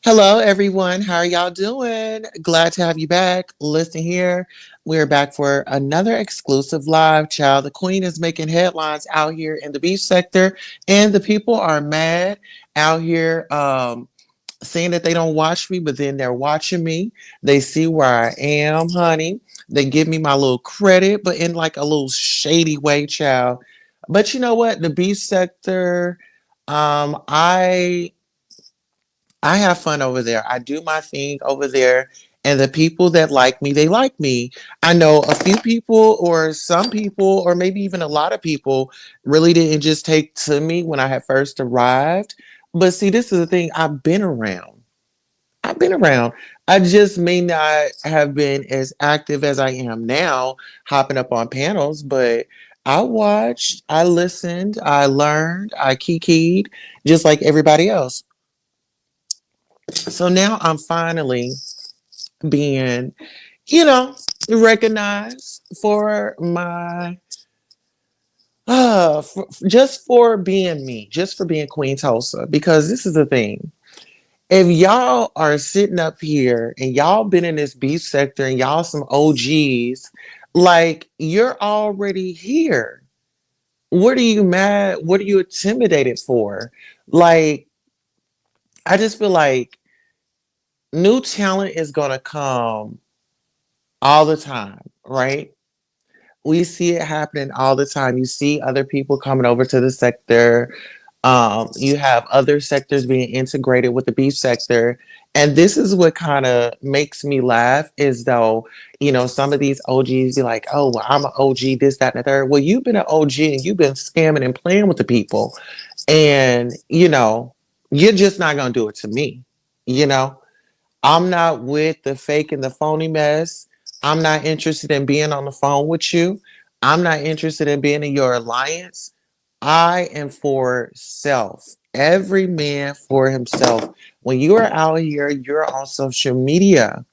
Hello, everyone. How are y'all doing? Glad to have you back. Listen here. We're back for another exclusive live, child. The Queen is making headlines out here in the beach sector, and the people are mad out here saying that they don't watch me, but then they're watching me. They see where I am, honey. They give me my little credit, but in like a little shady way, child. But you know what? The beach sector, um, I I have fun over there. I do my thing over there. And the people that like me, they like me. I know a few people, or some people, or maybe even a lot of people really didn't just take to me when I had first arrived. But see, this is the thing. I've been around. I've been around. I just may not have been as active as I am now, hopping up on panels, but I watched, I listened, I learned, I kikied, just like everybody else. So now I'm finally being, you know, recognized for my just for being me, just for being Queen Tulsa. Because this is the thing. If y'all are sitting up here and y'all been in this beef sector and y'all some OGs, like you're already here. What are you mad? What are you intimidated for? Like, I just feel like new talent is gonna come all the time, right? We see it happening all the time. You see other people coming over to the sector. You have other sectors being integrated with the beef sector. And this is what kind of makes me laugh is though, some of these OGs be like, oh, well, I'm an OG, this, that, and the third. Well, you've been an OG and you've been scamming and playing with the people. And, you're just not going to do it to me. You know, I'm not with the fake and the phony mess. I'm not interested in being on the phone with you. I'm not interested in being in your alliance. I am for self. Every man for himself. When you are out here, you're on social media.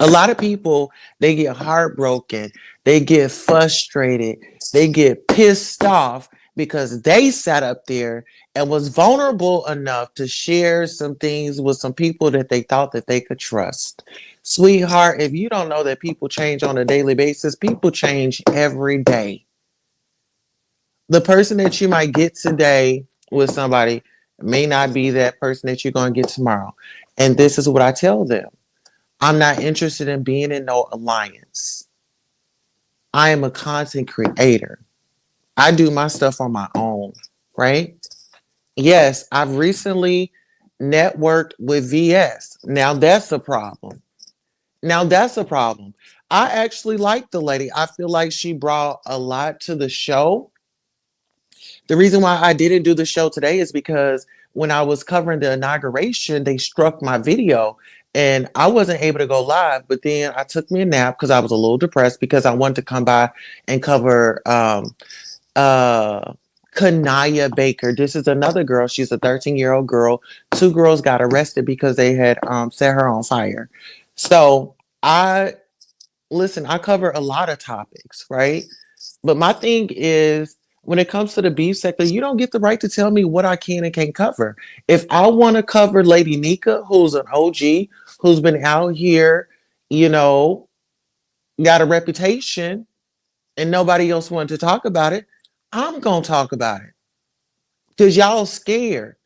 A lot of people, they get heartbroken, they get frustrated, they get pissed off because they sat up there and was vulnerable enough to share some things with some people that they thought that they could trust. Sweetheart, if you don't know that people change on a daily basis, people change every day. The person that you might get today with somebody may not be that person that you're going to get tomorrow. And this is what I tell them. I'm not interested in being in no alliance. I am a content creator. I do my stuff on my own, right? Yes, I've recently networked with VS. Now that's a problem. Now that's a problem. I actually like the lady. I feel like she brought a lot to the show. The reason why I didn't do the show today is because when I was covering the inauguration, they struck my video and I wasn't able to go live. But then I took me a nap because I was a little depressed because I wanted to come by and cover uh Kanaya Baker. This is another girl. She's a 13-year-old girl. Two girls got arrested because they had set her on fire. So I listen, I cover a lot of topics, right? But my thing is, when it comes to the beef sector, you don't get the right to tell me what I can and can't cover. If I want to cover Lady Nika, who's an OG, who's been out here, you know, got a reputation and nobody else wanted to talk about it, I'm going to talk about it because y'all scared.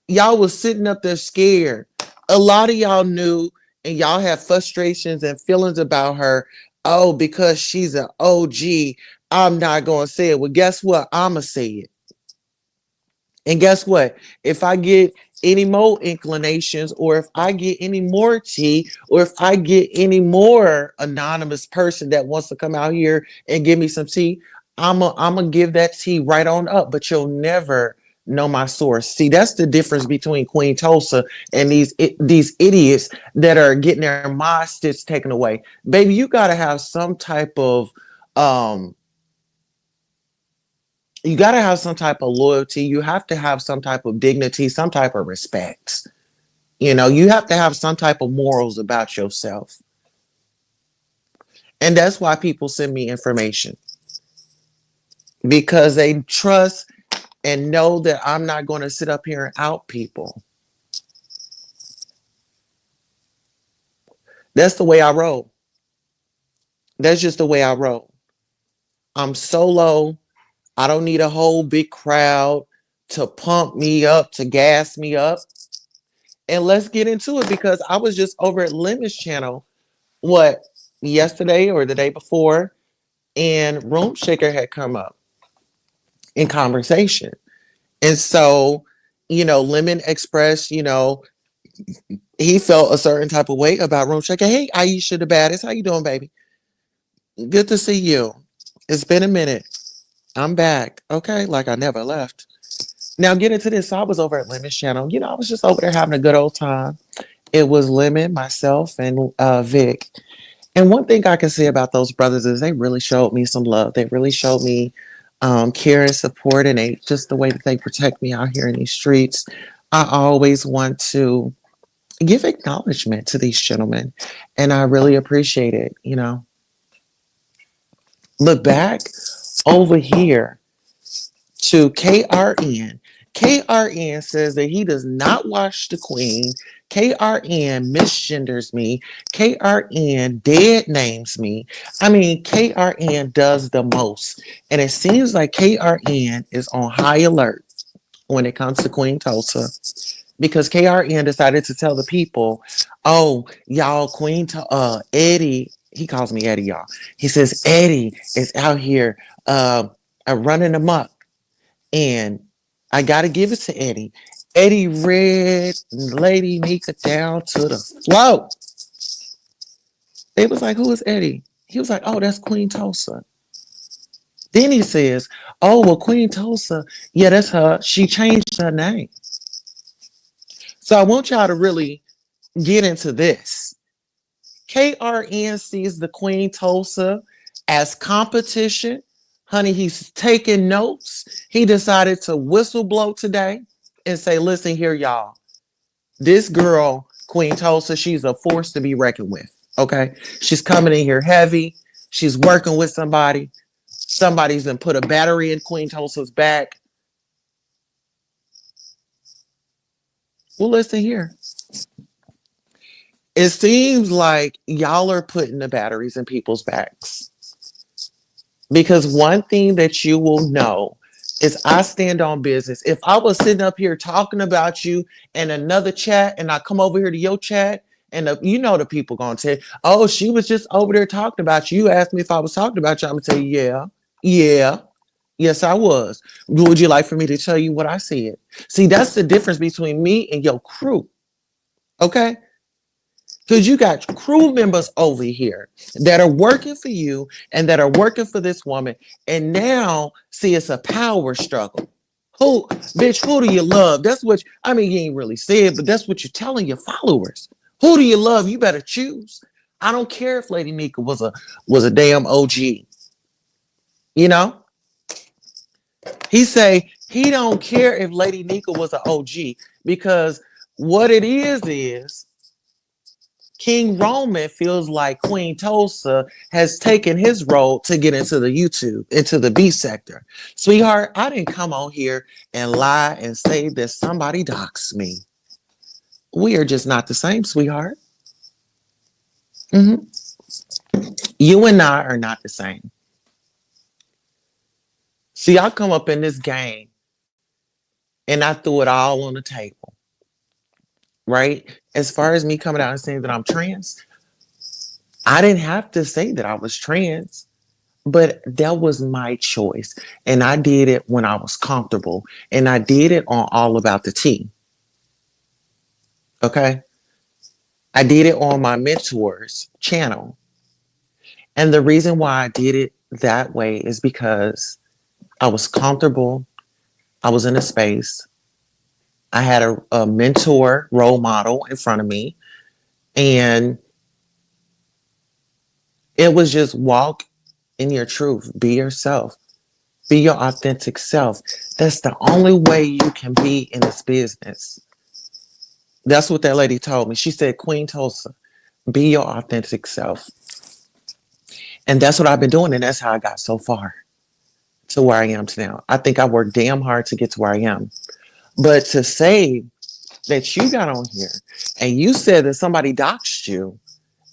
Y'all was sitting up there scared. A lot of y'all knew and y'all have frustrations and feelings about her. Oh, because she's an OG, I'm not going to say it. Well, guess what? I'm going to say it. And guess what? If I get any more inclinations, or if I get any more tea, or if I get any more anonymous person that wants to come out here and give me some tea, I'm gonna give that tea right on up. But you'll never know my source. See, that's the difference between Queen Tulsa and these idiots that are getting their mind stitch taken away. Baby, you gotta have some type of um you got to have some type of loyalty. You have to have some type of dignity, some type of respect. You know, you have to have some type of morals about yourself. And that's why people send me information because they trust and know that I'm not going to sit up here and out people. That's the way I roll. That's just the way I roll. I'm solo. I don't need a whole big crowd to pump me up, to gas me up. And let's get into it because I was just over at Lemon's channel what yesterday or the day before, and Room Shaker had come up in conversation. And so, Lemon expressed, he felt a certain type of way about Room Shaker. Hey, Aisha the baddest. How you doing, baby? Good to see you. It's been a minute. I'm back. Okay, like I never left. Now get into this. So I was over at Lemon's channel. I was just over there having a good old time. It was Lemon, myself, and Vic. And one thing I can say about those brothers is they really showed me some love. They really showed me care and support, and just the way that they protect me out here in these streets. I always want to give acknowledgement to these gentlemen, and I really appreciate it. Look back over here to KRN. KRN says that he does not watch the Queen. KRN misgenders me. KRN dead names me. I mean, KRN does the most. And it seems like KRN is on high alert when it comes to Queen Tulsa because KRN decided to tell the people, oh, y'all, Eddie, he calls me Eddie, y'all. He says, Eddie is out here running amok. And I got to give it to Eddie. Eddie read Lady Mika down to the floor. They was like, who is Eddie? He was like, oh, that's Queen Tulsa. Then he says, oh, well, Queen Tulsa, yeah, that's her. She changed her name. So I want y'all to really get into this. KRN sees the Queen Tulsa as competition. Honey, he's taking notes. He decided to whistle blow today and say, listen here, y'all. This girl, Queen Tulsa, she's a force to be reckoned with. Okay. She's coming in here heavy. She's working with somebody. Somebody's been put a battery in Queen Tulsa's back. Well, listen here. It seems like y'all are putting the batteries in people's backs. Because one thing that you will know is I stand on business. If I was sitting up here talking about you in another chat and I come over here to your chat and the people going to say, oh, she was just over there talking about you. You asked me if I was talking about you. I'm going to tell you, yeah. Yes, I was. Would you like for me to tell you what I said? See, that's the difference between me and your crew. Okay? Because you got crew members over here that are working for you and that are working for this woman. And now, see, it's a power struggle. Who do you love? That's what, you ain't really said, but that's what you're telling your followers. Who do you love? You better choose. I don't care if Lady Nika was a damn OG. You know? He say he don't care if Lady Nika was an OG because what it is King Roman feels like Queen Tulsa has taken his role to get into the YouTube, into the B sector. Sweetheart, I didn't come on here and lie and say that somebody doxed me. We are just not the same, sweetheart. Mm-hmm. You and I are not the same. See, I come up in this game and I threw it all on the table, right? As far as me coming out and saying that I'm trans, I didn't have to say that I was trans, but that was my choice. And I did it when I was comfortable. And I did it on All About the Tea. Okay. I did it on my mentor's channel. And the reason why I did it that way is because I was comfortable. I was in a space. I had a mentor role model in front of me. And it was just walk in your truth, be yourself, be your authentic self. That's the only way you can be in this business. That's what that lady told me. She said, Queen Tulsa, be your authentic self. And that's what I've been doing. And that's how I got so far to where I am to now. I think I worked damn hard to get to where I am. But to say that you got on here and you said that somebody doxed you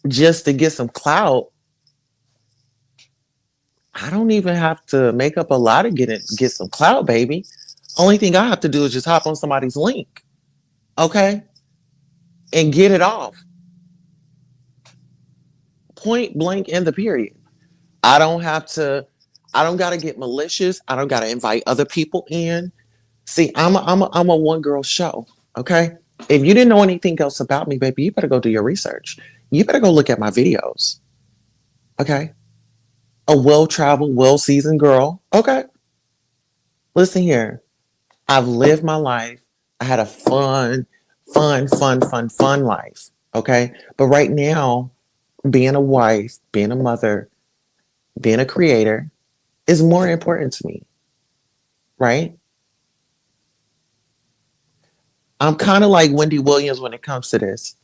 just to get some clout, I don't even have to make up a lie to get some clout, baby. Only thing I have to do is just hop on somebody's link, okay, and get it off. Point blank in the period. I don't have to. I don't got to get malicious. I don't got to invite other people in. See, I'm a one girl show. Okay. If you didn't know anything else about me, baby, you better go do your research. You better go look at my videos. Okay. A well traveled, well seasoned girl. Okay. Listen here. I've lived my life. I had a fun life. Okay. But right now, being a wife, being a mother, being a creator is more important to me. Right. I'm kind of like Wendy Williams when it comes to this.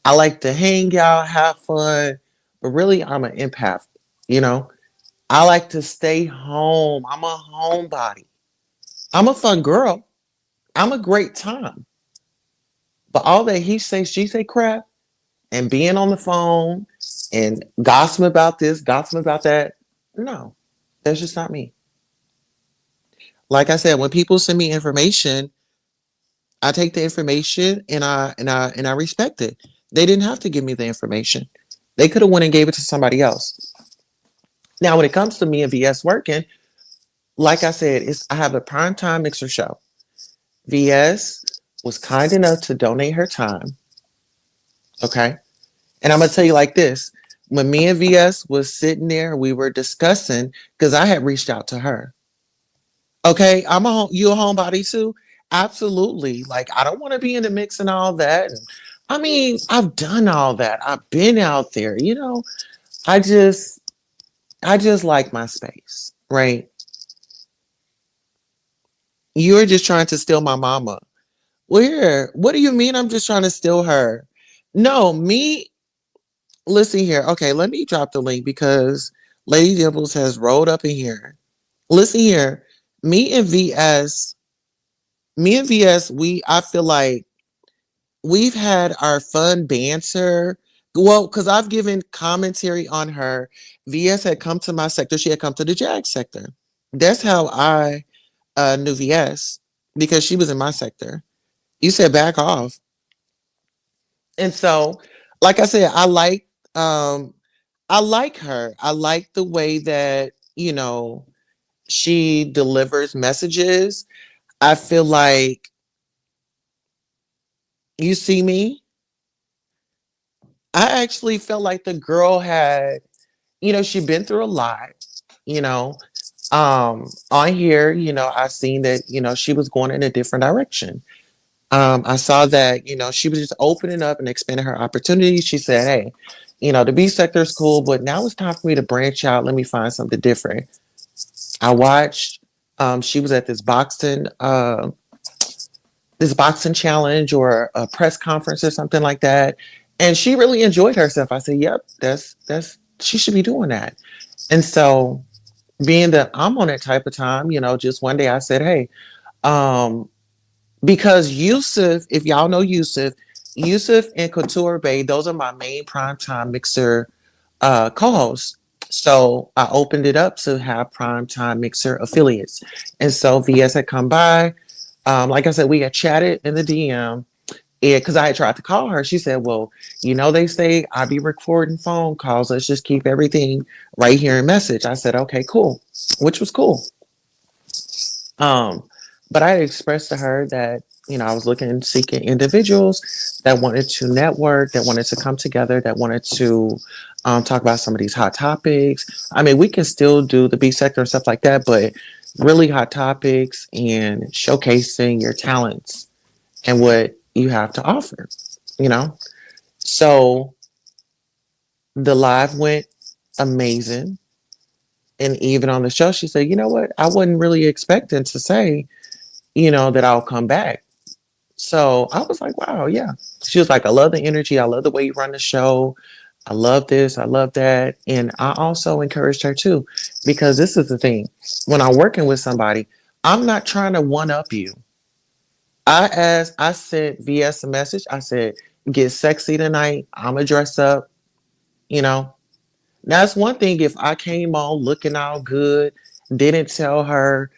I like to hang out, have fun, but really I'm an empath, you know? I like to stay home. I'm a homebody. I'm a fun girl. I'm a great time. But all that he say, she say crap and being on the phone and gossiping about this, gossiping about that, no, that's just not me. Like I said, when people send me information, I take the information and I respect it. They didn't have to give me the information. They could have went and gave it to somebody else. Now, when it comes to me and VS working, like I said, I have a primetime mixer show. VS was kind enough to donate her time. Okay. And I'm gonna tell you like this. When me and VS was sitting there, we were discussing because I had reached out to her. Okay, you a homebody too? Absolutely. Like I don't want to be in the mix and all that. And, I mean, I've done all that. I've been out there, you know. I just I just like my space, right? You're just trying to steal my mama. Where? What do you mean I'm just trying to steal her? No, me, listen here. Okay, let me drop the link because Lady Dimples has rolled up in here. Listen here. Me and VS, me and VS, I feel like we've had our fun banter. Well, because I've given commentary on her. VS had come to my sector. She had come to the Jag sector. That's how I knew VS because she was in my sector. You said back off. And so, like I said, um I like her. I like the way that, she delivers messages. I feel like you see me. I actually felt like the girl had, she'd been through a lot, you know. On here, I seen that, she was going in a different direction. I saw that, she was just opening up and expanding her opportunities. She said, hey, the B sector is cool, but now it's time for me to branch out. Let me find something different. I watched, she was at this boxing challenge or a press conference or something like that. And she really enjoyed herself. I said, yep, she should be doing that. And so being that I'm on that type of time, just one day I said, hey, um, because Yusuf, if y'all know Yusuf and Couture Bay, those are my main primetime mixer co-host. So I opened it up to have Primetime Mixer affiliates. And so VS had come by. Like I said, we had chatted in the DM. And because I had tried to call her, she said, well, they say I be recording phone calls. Let's just keep everything right here in message. I said, okay, cool, which was cool. Um, but I expressed to her that, I was looking, seeking individuals that wanted to network, that wanted to come together, that wanted to talk about some of these hot topics. I mean, we can still do the B sector and stuff like that, but really hot topics and showcasing your talents and what you have to offer, you know? So the live went amazing. And even on the show, she said, you know what? I wasn't really expecting to say, that I'll come back. So I was like, wow, yeah. She was like, I love the energy. I love the way you run the show. I love this. I love that. And I also encouraged her too, because this is the thing. When I'm working with somebody, I'm not trying to one up you. I sent VS a message. I said, get sexy tonight. I'ma dress up, you know. That's one thing if I came on looking all good, didn't tell her,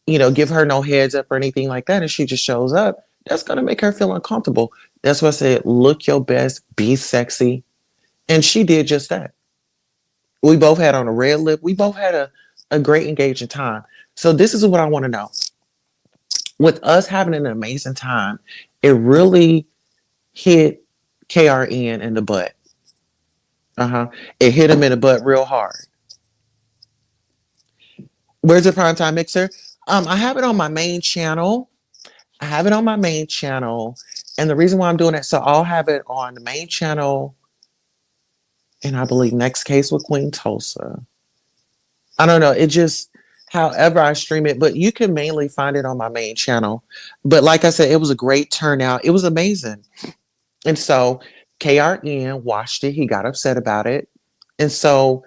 give her no heads up or anything like that, and she just shows up, that's gonna make her feel uncomfortable. That's why I said, look your best, be sexy. And she did just that. We both had on a red lip. We both had a great engaging time. So this is what I want to know. With us having an amazing time, it really hit KRN in the butt. Uh-huh. It hit him in the butt real hard. Where's the primetime mixer? I have it on my main channel. I have it on my main channel. And the reason why I'm doing it, so I'll have it on the main channel, and I believe next case with Queen Tulsa. I don't know. It just however I stream it, but you can mainly find it on my main channel. But like I said, it was a great turnout. It was amazing. And so KRN watched it. He got upset about it. And so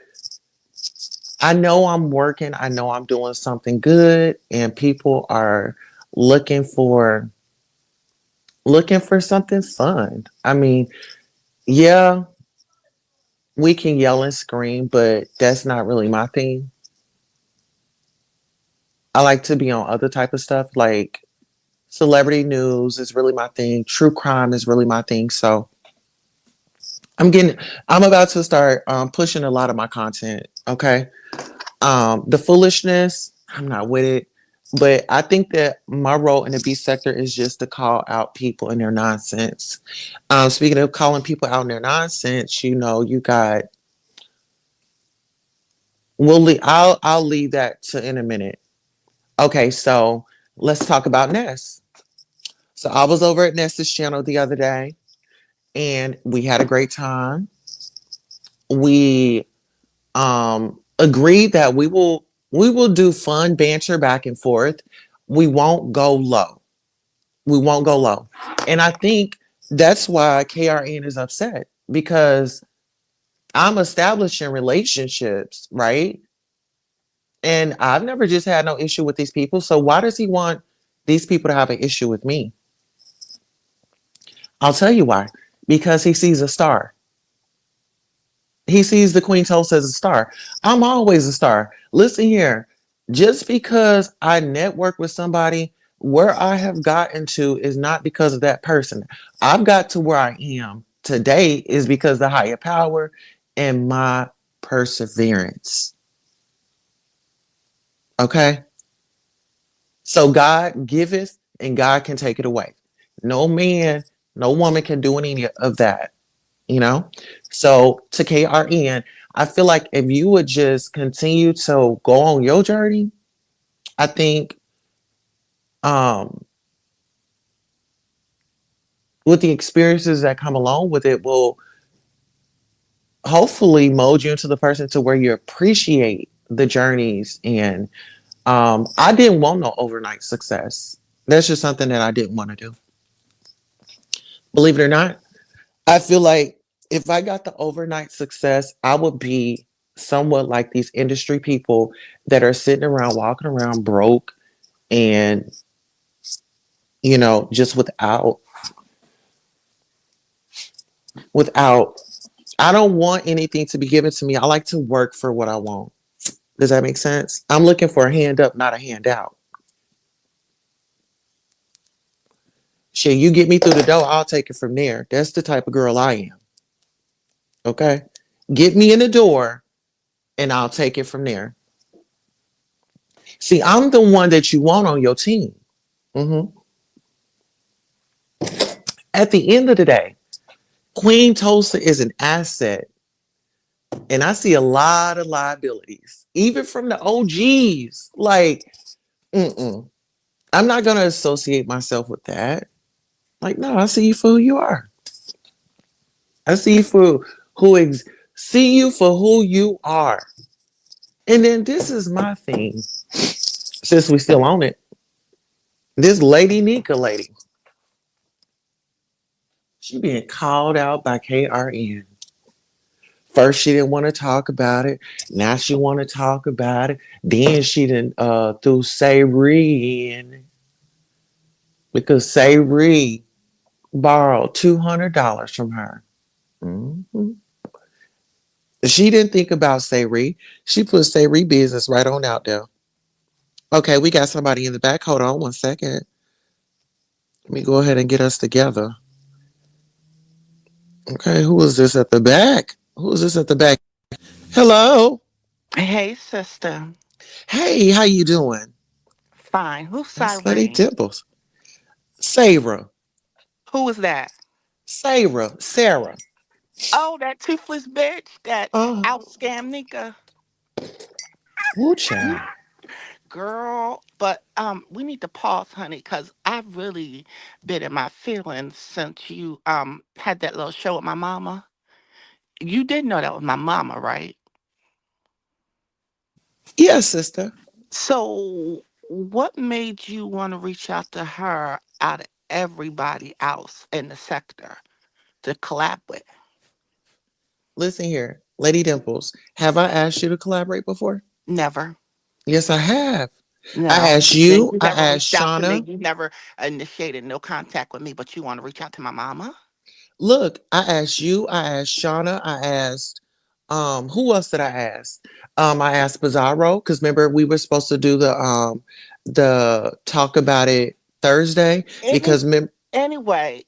I know I'm working. I know I'm doing something good, and people are looking for looking for something fun. I mean, yeah, we can yell and scream, but that's not really my thing. I like to be on other type of stuff like celebrity news is really my thing. True crime is really my thing. So I'm getting I'm about to start pushing a lot of my content. Okay. The foolishness, I'm not with it. But I think that my role in the B sector is just to call out people and their nonsense. Speaking of calling people out in their nonsense, you got I'll leave that to in a minute. Okay, so let's talk about Ness. So I was over at Ness's channel the other day, and we had a great time. We agreed that we will do fun banter back and forth. We won't go low. We won't go low. And I think that's why KRN is upset because I'm establishing relationships, right? And I've never just had no issue with these people. So why does he want these people to have an issue with me? I'll tell you why. Because he sees a star. He sees the Queen Tulsa as a star. I'm always a star. Listen here. Just because I network with somebody, where I have gotten to is not because of that person. I've got to where I am today is because of the higher power and my perseverance. Okay? So God giveth and God can take it away. No man, no woman can do any of that, you know? So to KRN, I feel like if you would just continue to go on your journey, I think um with the experiences that come along with it will hopefully mold you into the person to where you appreciate the journeys. And I didn't want no overnight success. That's just something that I didn't want to do. Believe it or not, I feel like if I got the overnight success, I would be somewhat like these industry people that are sitting around, walking around broke and, just without I don't want anything to be given to me. I like to work for what I want. Does that make sense? I'm looking for a hand up, not a handout. Shit, you get me through the door, I'll take it from there. That's the type of girl I am. Okay? Get me in the door and I'll take it from there. See, I'm the one that you want on your team. Hmm. At the end of the day, Queen Tulsa is an asset, and I see a lot of liabilities, even from the OGs. Like, mm-mm. I'm not gonna associate myself with that. Like, no, I see you for who you are. I see you for who see you for who you are. And then this is my thing. Since we still on it, this lady Nika lady, she being called out by KRN. First, she didn't want to talk about it. Now she want to talk about it. Then she didn't threw Sayri in because Sayri borrowed $200 from her. Mhm. She didn't think about Sayri. She put Sayri business right on out there. Okay, we got somebody in the back. Hold on one second. Let me go ahead and get us together. Okay, who is this at the back? Who is this at the back? Hello. Hey, sister. Hey, how you doing? Fine. Who's That's Lady Cyrene? Dimples. Sarah. Who was that? Sarah. Oh, that toothless bitch that Uh, out scammed Nika. woo child. Girl, but we need to pause, honey, because I've really been in my feelings since you had that little show with my mama. You did know that was my mama, right? Yes, sister. So what made you want to reach out to her out of everybody else in the sector to collab with? Listen here, Lady Dimples. Have I asked you to collaborate before? Never. Yes, I have. I No. asked Then you. you I never asked reached out to me. Shauna. You never initiated no contact with me, but you want to reach out to my mama? Look, I asked you. I asked Shauna. I asked. Who else did I ask? I asked Bizarro because remember we were supposed to do the talk about it Thursday Any because anyway,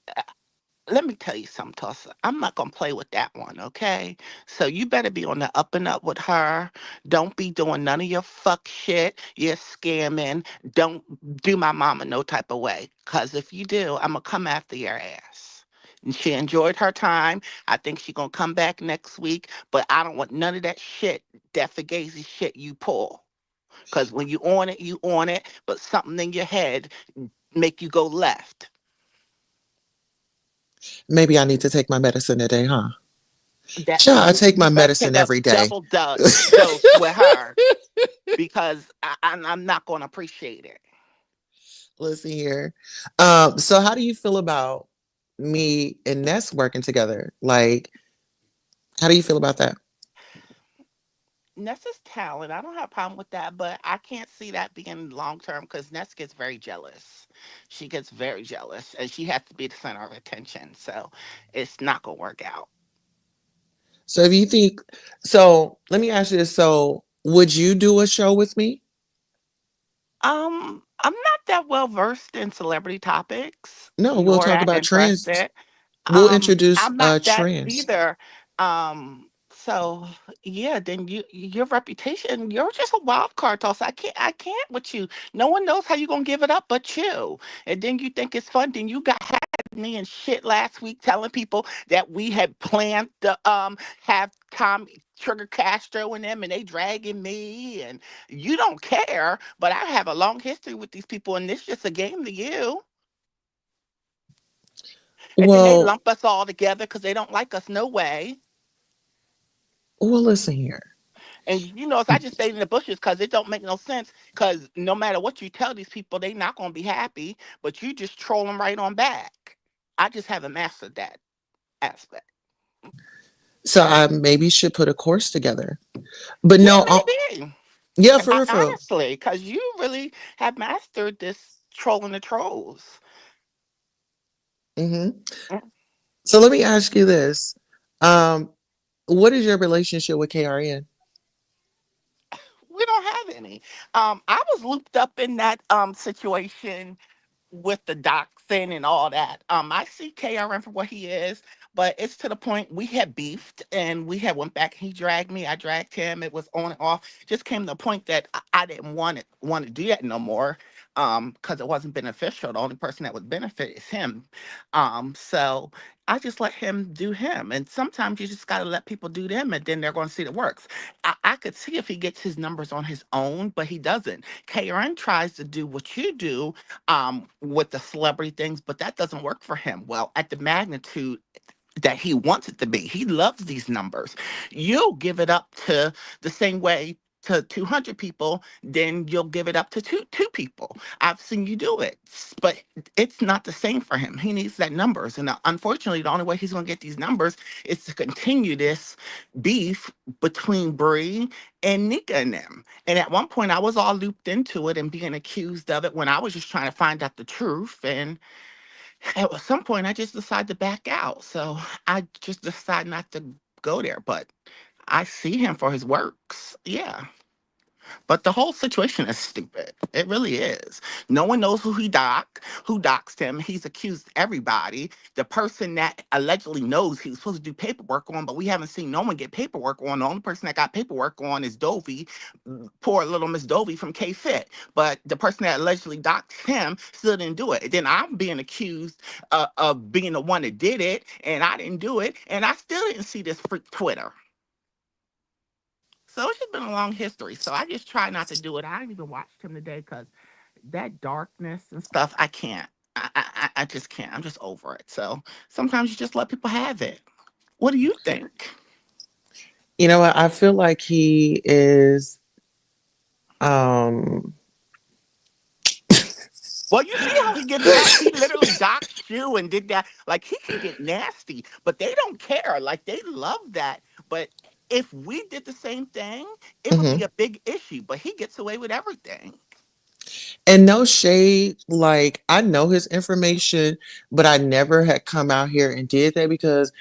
let me tell you something, Tulsa. I'm not gonna play with that one, okay? So you better be on the up and up with her. Don't be doing none of your fuck shit. You're scamming. Don't do my mama no type of way. Cause if you do, I'm gonna come after your ass. And she enjoyed her time. I think she gonna come back next week. But I don't want none of that shit, that fugazi shit you pull. Cause when you on it, you on it. But something in your head make you go left. maybe I need to take my medicine today, huh? That Sure, I take you my better medicine take a every day. double dose with her because I'm not going to appreciate it. Listen here. So how do you feel about me and Ness working together? Like, how do you feel about that? Ness is talent. I don't have a problem with that, but I can't see that being long term because Ness gets very jealous. She gets very jealous and she has to be the center of attention. So it's not going to work out. So if you think so, let me ask you this. So would you do a show with me? I'm not that well versed in celebrity topics, No, we'll nor talk that about trends. interested. We'll introduce I'm not that trends. either. So yeah, then your reputation, you're just a wild card toss. I can't with you. No one knows how you're gonna give it up but you. And then you think it's fun. Then you got had me and shit last week telling people that we had planned to have Tom Trigger Castro and them and they dragging me and you don't care, but I have a long history with these people and this just a game to you. And then they Well, lump us all together because they don't like us no way. listen here. And you know, if I just stayed in the bushes because it don't make no sense. Because no matter what you tell these people, they not gonna be happy. But you just troll them right on back. I just haven't mastered that aspect. So I maybe should put a course together. But Yeah, no, maybe. yeah, for real, for real. Honestly, because you really have mastered this trolling the trolls. Hmm. Mm. So let me ask you this. Um, What is your relationship with KRN? We don't have any. I was looped up in that situation with the doxing and all that. I see KRM for what he is, but it's to the point we had beefed and we had went back. He dragged me, I dragged him. It was on and off. Just came to the point that I didn't want to do that no more. Because it wasn't beneficial. The only person that would benefit is him. So I just let him do him. And sometimes you just gotta let people do them and then they're gonna see it works. I could see if he gets his numbers on his own, but he doesn't. KRN tries to do what you do with the celebrity things, but that doesn't work for him. Well, at the magnitude that he wants it to be. He loves these numbers. You'll give it up to the same way to 200 people, then you'll give it up to two people. I've seen you do it, but it's not the same for him. He needs that numbers, and unfortunately, the only way he's going to get these numbers is to continue this beef between Bree and Nika and them. And at one point, I was all looped into it and being accused of it when I was just trying to find out the truth. And at some point, I just decided to back out. So I just decided not to go there. But I see him for his works. Yeah. But the whole situation is stupid. It really is. No one knows who doxed him. He's accused everybody. The person that allegedly knows he was supposed to do paperwork on, but we haven't seen no one get paperwork on. The only person that got paperwork on is Dovey, poor little Miss Dovey from K Fit. But the person that allegedly doxed him still didn't do it. And then I'm being accused of being the one that did it, and I didn't do it, and I still didn't see this freak Twitter. So it's just been a long history. So I just try not to do it. I didn't even watch him today because that darkness and stuff, I can't. I just can't. I'm just over it. So sometimes you just let people have it. What do you think? You know what? I feel like he is um Well, you see how he gets back. He literally doxed you and did that. Like he can get nasty, but they don't care. Like they love that. But if we did the same thing, it would be mhm. a big issue. But he gets away with everything. And no shade, like I know his information, but I never had come out here and did that because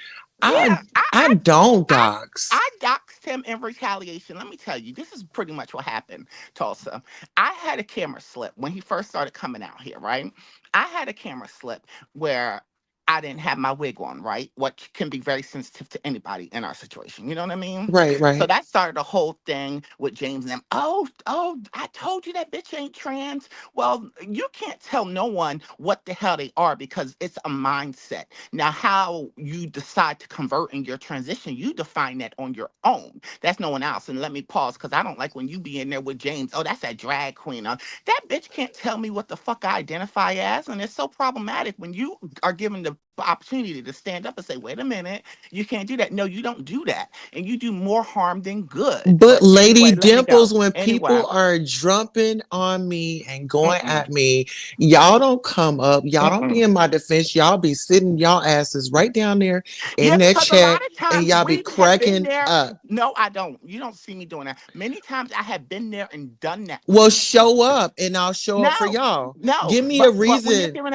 I Yeah, I, I I, don't I, dox. I doxed him in retaliation. Let me tell you, this is pretty much what happened, Tulsa. I had a camera slip when he first started coming out here, right? I had a camera slip where I didn't have my wig on, right? What can be very sensitive to anybody in our situation. You know what I mean? Right, So right. that started a whole thing with James and them. Oh, I told you that bitch ain't trans. Well, you can't tell no one what the hell they are because it's a mindset. Now, how you decide to convert in your transition, you define that on your own. That's no one else. And let me pause because I don't like when you be in there with James. Oh, that's that drag queen. That bitch can't tell me what the fuck I identify as. And it's so problematic when you are given the opportunity to stand up and say, wait a minute, you can't do that. No, you don't do that. And you do more harm than good. But But Lady anyway, let me go. Dimples, when Anyway. people are jumping on me and going Mm-mm, at me, y'all don't come up. Y'all don't be mm-mm. in my defense. Y'all be sitting y'all asses right down there Yeah, in that because a lot chat of and times y'all be we have been cracking there. up. No, I don't. You don't see me doing that. Many times I have been there and done that with Well, these show people. up and I'll show up for No, y'all. no. Give me a But when you're reason. giving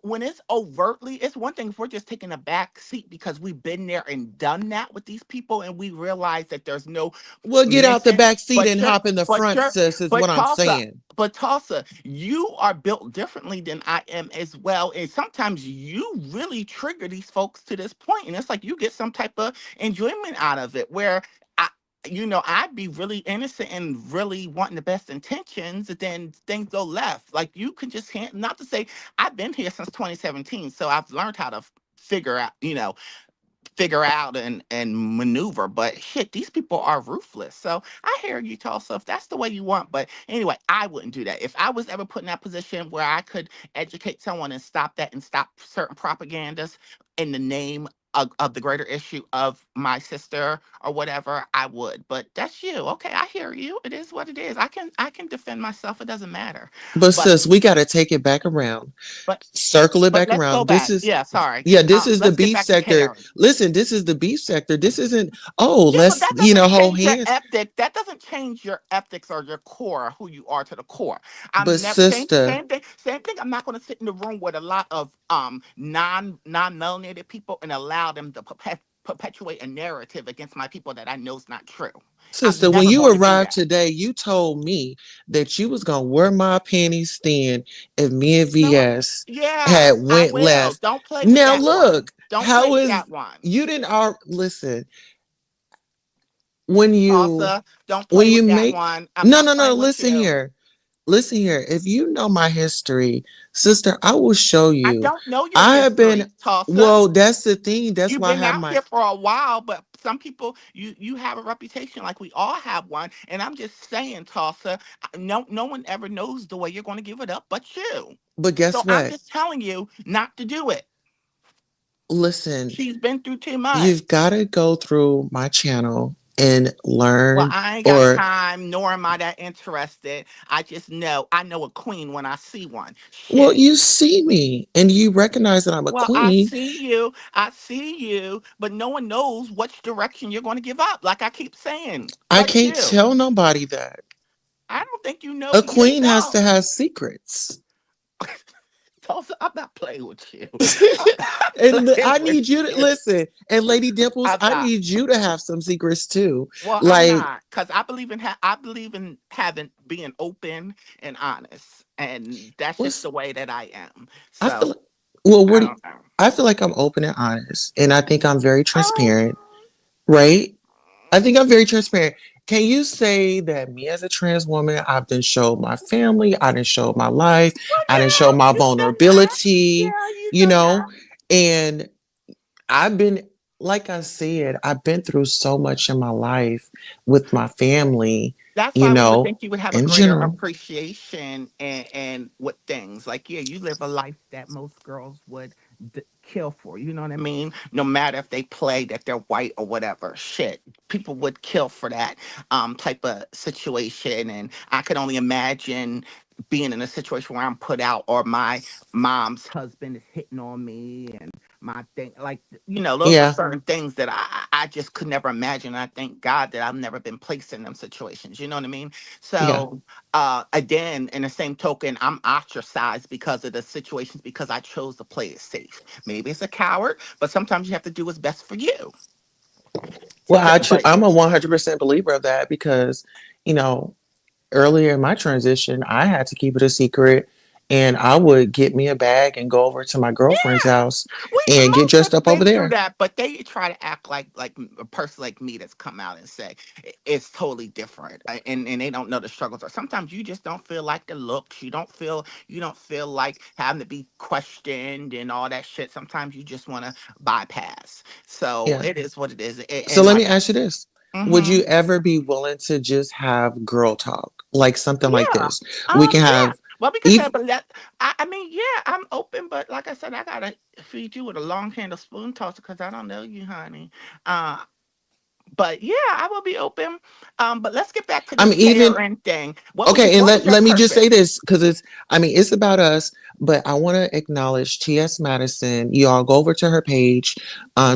when it's overtly, it's one thing if we're just taking a back seat because we've been there and done that with these people and we realize that there's no Well, get out the missing. back seat But and you're hop in the but front, you're sis, is but what I'm Tulsa. saying. But Tulsa, you are built differently than I am as well. And sometimes you really trigger these folks to this point, and it's like you get some type of enjoyment out of it. Where I, I'd be really innocent and really wanting the best intentions, and then things go left. Like you can just not to say I've been here since 2017, so I've learned how to figure out, figure out and maneuver. But shit, these people are ruthless. So I hear you, Tulsa, if that's the way you want. But anyway, I wouldn't do that. If I was ever put in that position where I could educate someone and stop that and stop certain propagandas in the name of the greater issue of my sister or whatever, I would. But that's you. Okay, I hear you. It is what it is. I can defend myself. It doesn't matter. But But sis, we got to take it back around, but circle it but back let's go around. This back. is, Yeah, sorry. yeah, this is the Let's get beef back to sector. Karen. Listen, this is the beef sector. This isn't, oh, Yeah, but let's, that doesn't hold change your hands. ethic. That doesn't change your ethics or your core, who you are to the core. But I'm never same sister, same thing. Same thing. I'm not going to sit in the room with a lot of non melanated people and allow them to perpetuate a narrative against my people that I know is not true. I'm Sister, when never you going to do arrived that. today, you told me that you was gonna wear my panties thin if me and No, VS yeah, had I went will. left. Don't play with Now that one. look, Don't play how with is that one. you didn't listen when you Tulsa, don't when play you with that make one. I'm no not no no playing with listen you. here. Listen here. If you know my history, sister, I will show I you. don't know your I have been history, Tulsa. well, that's the thing. That's You've why I been have out my here for a while, but some people, you have a reputation like we all have one. And I'm just saying, Tulsa, no one ever knows the way you're going to give it up but you. but guess So I'm what? just telling you not to do it. Listen, She's been through too much. you've got to go through my channel and Well, learn I ain't got or time, nor am I that interested. I know a queen when I see one. well, Shit. you see me and you recognize that I'm a Well, I queen. see I see you, but no one knows which direction you're going to give up. Like I keep saying, I but can't you. tell nobody that. I don't think you know A queen has yourself. to have secrets. Tulsa, I'm not playing with you. I'm not playing I with need you to you. listen. And Lady Dimples, I'm I not. need you to have some secrets too. Well, I'm Like, not, because I believe in having being open and honest, and that's just what's the way that I am. I feel So like, well, I what do you, don't know. I feel like I'm open and honest. And I think I'm very Um, transparent, right? I think I'm very transparent. Can you say that me as a trans woman, I've done showed my family, I done showed my life, well, I done showed yeah, my you've done that. vulnerability, Yeah, you've you done that. know? And I've been, like I said, I've been through so much in my life with my family, That's you why we would know, think you would have a in greater general. appreciation and with things like, yeah, you live a life that most girls would kill for. You know what I mean? No matter if they play that they're white or whatever, shit, people would kill for that type of situation. And I could only imagine being in a situation where I'm put out or my mom's husband is hitting on me and my thing like those are Yeah, certain things that I just could never imagine. I thank God that I've never been placed in them situations, you know what I mean? yeah. So again, in the same token, I'm ostracized because of the situations because I chose to play it safe. Maybe it's a coward, but sometimes you have to do what's best for you. Well, So but I'm a 100% believer of that because, you know, earlier in my transition, I had to keep it a secret and I would get me a bag and go over to my girlfriend's yeah, house we and get most of dressed us up over been through there. that, but they try to act like a person like me that's come out and say it's totally different, and they don't know the struggles. Or sometimes you just don't feel like the looks. You don't feel like having to be questioned and all that shit. Sometimes you just want to bypass. So Yeah. it is what it is. So And let me like, ask you this. Would mm-hmm. you ever be willing to just have girl talk? Like something like Yeah. this? We can Yeah. have Well, we could say, even but I mean, yeah, I'm open, but like I said, I gotta feed you with a long handle spoon tosser because I don't know you, honey. Uh, but yeah, I will be open. But let's get back to I this mean even KRN thing. okay, and What was your let me just say purpose? this because it's about us, but I want to acknowledge T.S. Madison. You all go over to her page.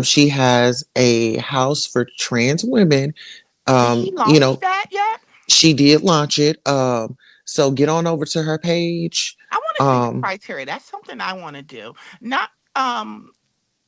She has a house for trans women. Did she You launch know, that yet? she did launch it. So get on over to her page. I want to see the Um, criteria. That's something I want to do. Not um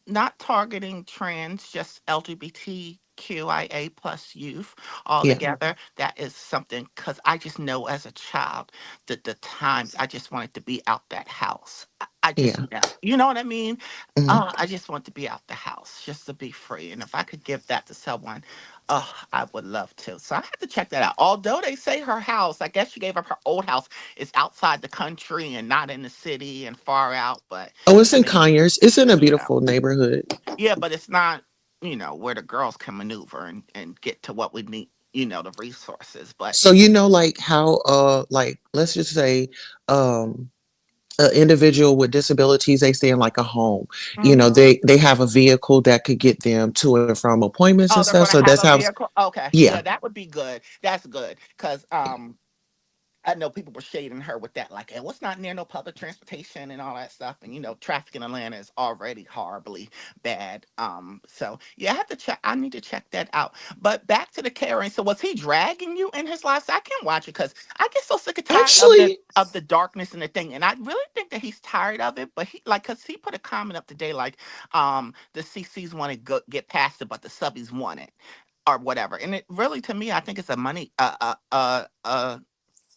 not targeting trans, just LGBTQIA plus youth yeah, altogether. That is something because I just know as a child that the times I just wanted to be out that house. I just yeah. know. You know what I mean? Mhm. I just want to be out the house, just to be free. And if I could give that to someone, oh, I would love to. So I have to check that out. Although they say her house, I guess she gave up her old house, is outside the country and not in the city and far out. But Oh, it's I in mean, Conyers. It's in a yeah. beautiful neighborhood. Yeah, but it's not, where the girls can maneuver and get to what we need, the resources. But So you know, like how like let's just say an individual with disabilities, they stay in like a home. You know, hmm they have a vehicle that could get them to and from appointments and oh, they're stuff. gonna So have that's a how vehicle. Okay, yeah, yeah, that would be good. That's good because I know people were shading her with that, like, it was not near no public transportation and all that stuff. And traffic in Atlanta is already horribly bad. So yeah, I have to check. I need to check that out. But back to the caring. So was he dragging you in his life? So I can't watch it because I get so sick and tired of the Actually, darkness and the thing. And I really think that he's tired of it. But he like because he put a comment up today like, the CCs want to go get past it, but the subbies want it. Or whatever, and it really, to me, I think it's a money,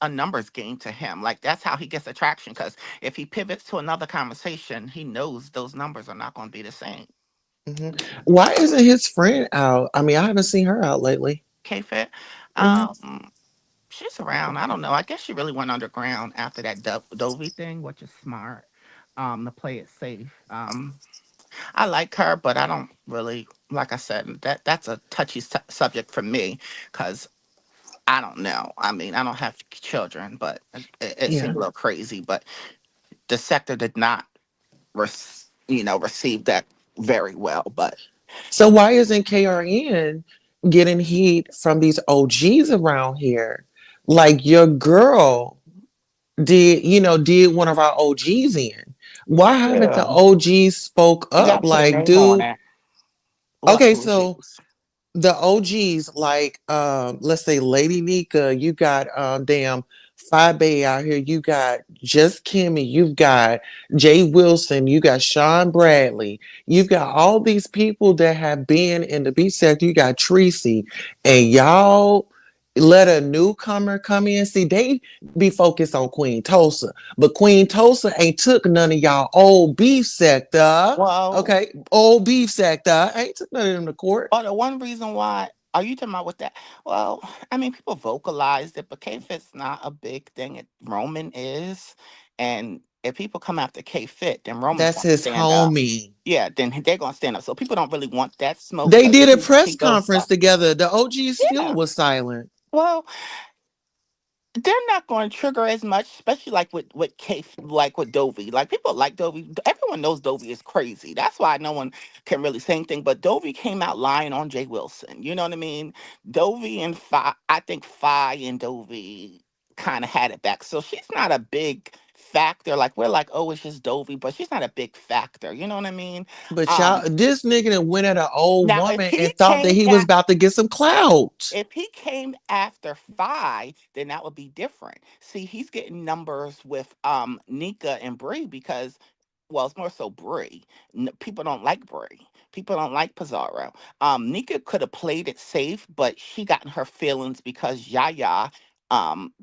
a numbers game to him. Like that's how he gets attraction. Because if he pivots to another conversation, he knows those numbers are not going to be the same. mhm. Why isn't his friend out? I mean, I haven't seen her out lately. K-Fit, Hmm. um, she's around. I don't know. I guess she really went underground after that Dovey thing, which is smart. To play it safe. I like her, but I don't really, like I said, that's a touchy subject for me because I don't know. I mean, I don't have children, but it Yeah. seems a little crazy. But the sector did not receive that very well. But So why isn't KRN getting heat from these OGs around here? Like your girl did one of our OGs in. Why haven't the yeah, OGs spoke you up? got to put a Like, name on dude, it. What okay, so OGs? the OGs, like let's say Lady Nika, you got damn Phi Bay out here, you got Just Kimmy, you've got Jay Wilson, you got Sean Bradley, you've got all these people that have been in the beat sector, you got Tracy, and y'all let a newcomer come in. See, they be focused on Queen Tulsa, but Queen Tulsa ain't took none of y'all old beef sector. Well, Okay, old beef sector ain't took none of them to court. the one reason why are you talking about with that? Well, I mean, people vocalized it, but K-Fit's not a big thing. Roman is, and if people come after K-Fit, then Roman's That's going to his stand up. homie. Yeah, then they're going to stand up. So people don't really want that smoke They because did a he press goes conference stuff. together. The OG still Yeah. was silent. Well, they're not going to trigger as much, especially like with like with Dovey. Like people like Dovey. Everyone knows Dovey is crazy. That's why no one can really say anything. But Dovey came out lying on Jay Wilson. You know what I mean? Dovey and I think Fi and Dovey kind of had it back. So she's not a big factor. Like we're like, oh, it's just Dovey, but she's not a big factor. You know what I mean? But y'all, Um, this nigga that went at an old Now if woman he and thought that came he was back. about to get some clout. If he came after Phi, then that would be different. See, he's getting numbers with Nika and Bree because, well, it's more so Bree. People don't like Bree. People don't like Pizarro. Nika could have played it safe, but she got in her feelings because Yaya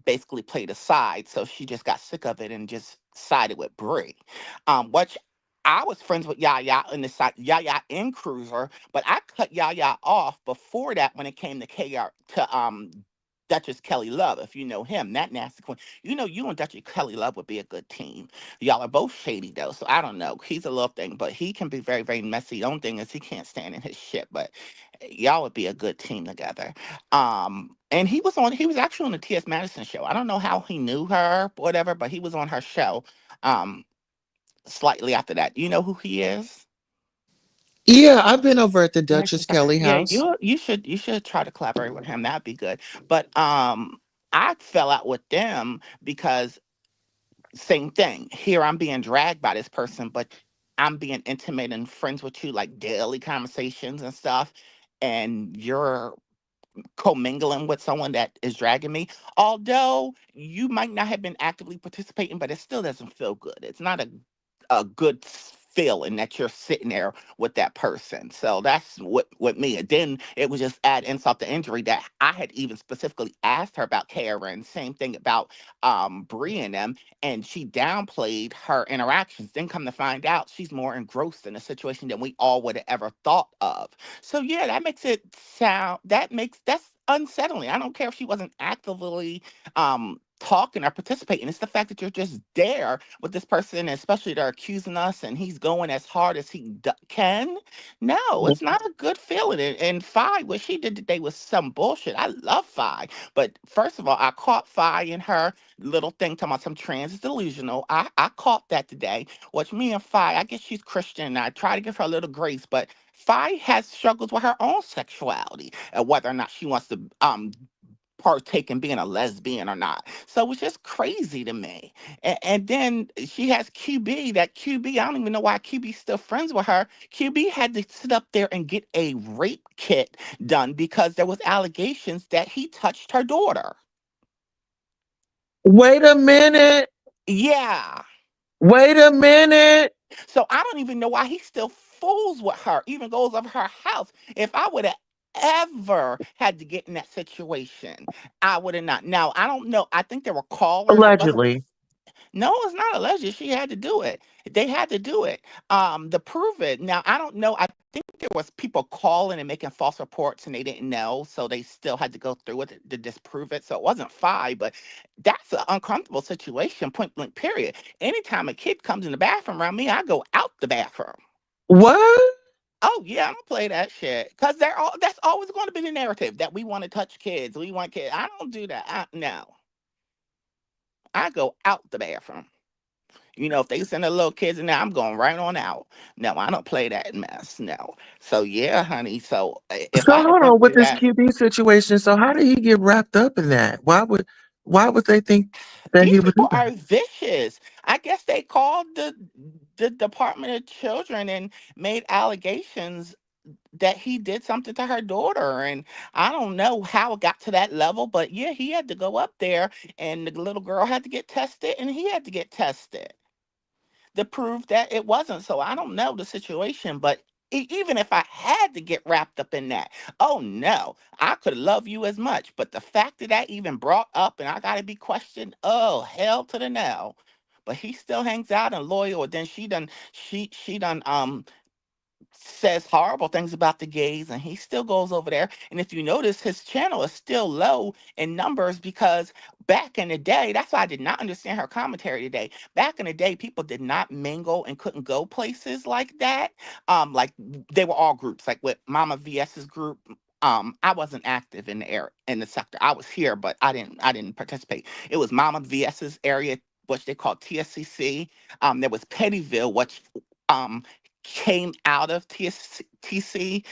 basically played a side, so she just got sick of it and just sided with Bree. Which I was friends with Yaya in the side, Yaya and Cruiser, but I cut Yaya off before that when it came to KR to Duchess Kelly Love, if you know him, that nasty queen. You and Duchess Kelly Love would be a good team. Y'all are both shady though, so I don't know. He's a little thing, but he can be very, very messy. The only thing is he can't stand in his shit, but y'all would be a good team together. And he was actually on the T.S. Madison show. I don't know how he knew her, whatever, but he was on her show. Um, Slightly after that. You know who he is? Yeah, I've been over at the Next Duchess is that- Kelly Yeah, house. you should try to collaborate with him. That'd be good. But I fell out with them because same thing. Here I'm being dragged by this person, but I'm being intimate and friends with you like daily conversations and stuff. And you're commingling with someone that is dragging me. Although you might not have been actively participating, but it still doesn't feel good. It's not a good feeling that you're sitting there with that person. So that's what with me. And then it was just add insult to injury that I had even specifically asked her about Karen. Same thing about Brie and them, and she downplayed her interactions. Then come to find out she's more engrossed in a situation than we all would have ever thought of. So yeah, that makes it sound that's unsettling. I don't care if she wasn't actively talking or participating. It's the fact that you're just there with this person, and especially they're accusing us, and he's going as hard as he can. No, it's not a good feeling. And Fi, what she did today was some bullshit. I love Fi, but first of all, I caught Fi in her little thing talking about some trans is delusional. I caught that today. Which me and Fi, I guess she's Christian, and I try to give her a little grace, but Fi has struggles with her own sexuality and whether or not she wants to partake in being a lesbian or not. So it's just crazy to me. And then she has QB. That QB, I don't even know why QB's still friends with her. QB had to sit up there and get a rape kit done because there was allegations that he touched her daughter. Wait a minute. Yeah. Wait a minute. So I don't even know why he still fools with her, even goes over her house. If I would have ever had to get in that situation, I would have not. Now, I don't know. I think there were callers. It wasn't. Allegedly. No, it's not alleged. She had to do it. They had to do it to prove it. Now, I don't know. I think there was people calling and making false reports and they didn't know, so they still had to go through with it to disprove it. So it wasn't five, but that's an uncomfortable situation, point blank, period. Anytime a kid comes in the bathroom around me, I go out the bathroom. What? Oh yeah, I'm gonna play that shit because they're all. That's always going to be the narrative that we want to touch kids. We want kids. I don't do that. No, I go out the bathroom. If they send their little kids in there, I'm going right on out. No, I don't play that mess. No. So yeah, honey. So if So I'd have hold went on with through this that, QB situation. So how did he get wrapped up in that? Why would they think that these he would do people that? are vicious. I guess they called the Department of Children and made allegations that he did something to her daughter. And I don't know how it got to that level, but yeah, he had to go up there and the little girl had to get tested and he had to get tested to prove that it wasn't. So I don't know the situation, but even if I had to get wrapped up in that, oh no, I could love you as much. But the fact that that even brought up and I got to be questioned, oh hell to the no. But he still hangs out and loyal. Then she done says horrible things about the gays and he still goes over there. And if you notice, his channel is still low in numbers because back in the day, that's why I did not understand her commentary today. Back in the day, people did not mingle and couldn't go places like that. Like they were all groups, like with Mama VS's group. I wasn't active in the air in the sector. I was here, but I didn't participate. It was Mama VS's area, which they called TSCC. There was Pettyville, which um came out of TC.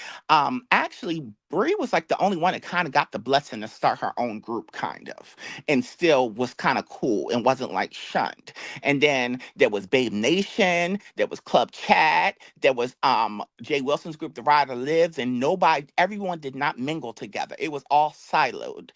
Actually, Brie was like the only one that kind of got the blessing to start her own group, kind of, and still was kind of cool and wasn't like shunned. And then there was Babe Nation, there was Club Chat, there was Jay Wilson's group, The Rider Lives, and everyone did not mingle together. It was all siloed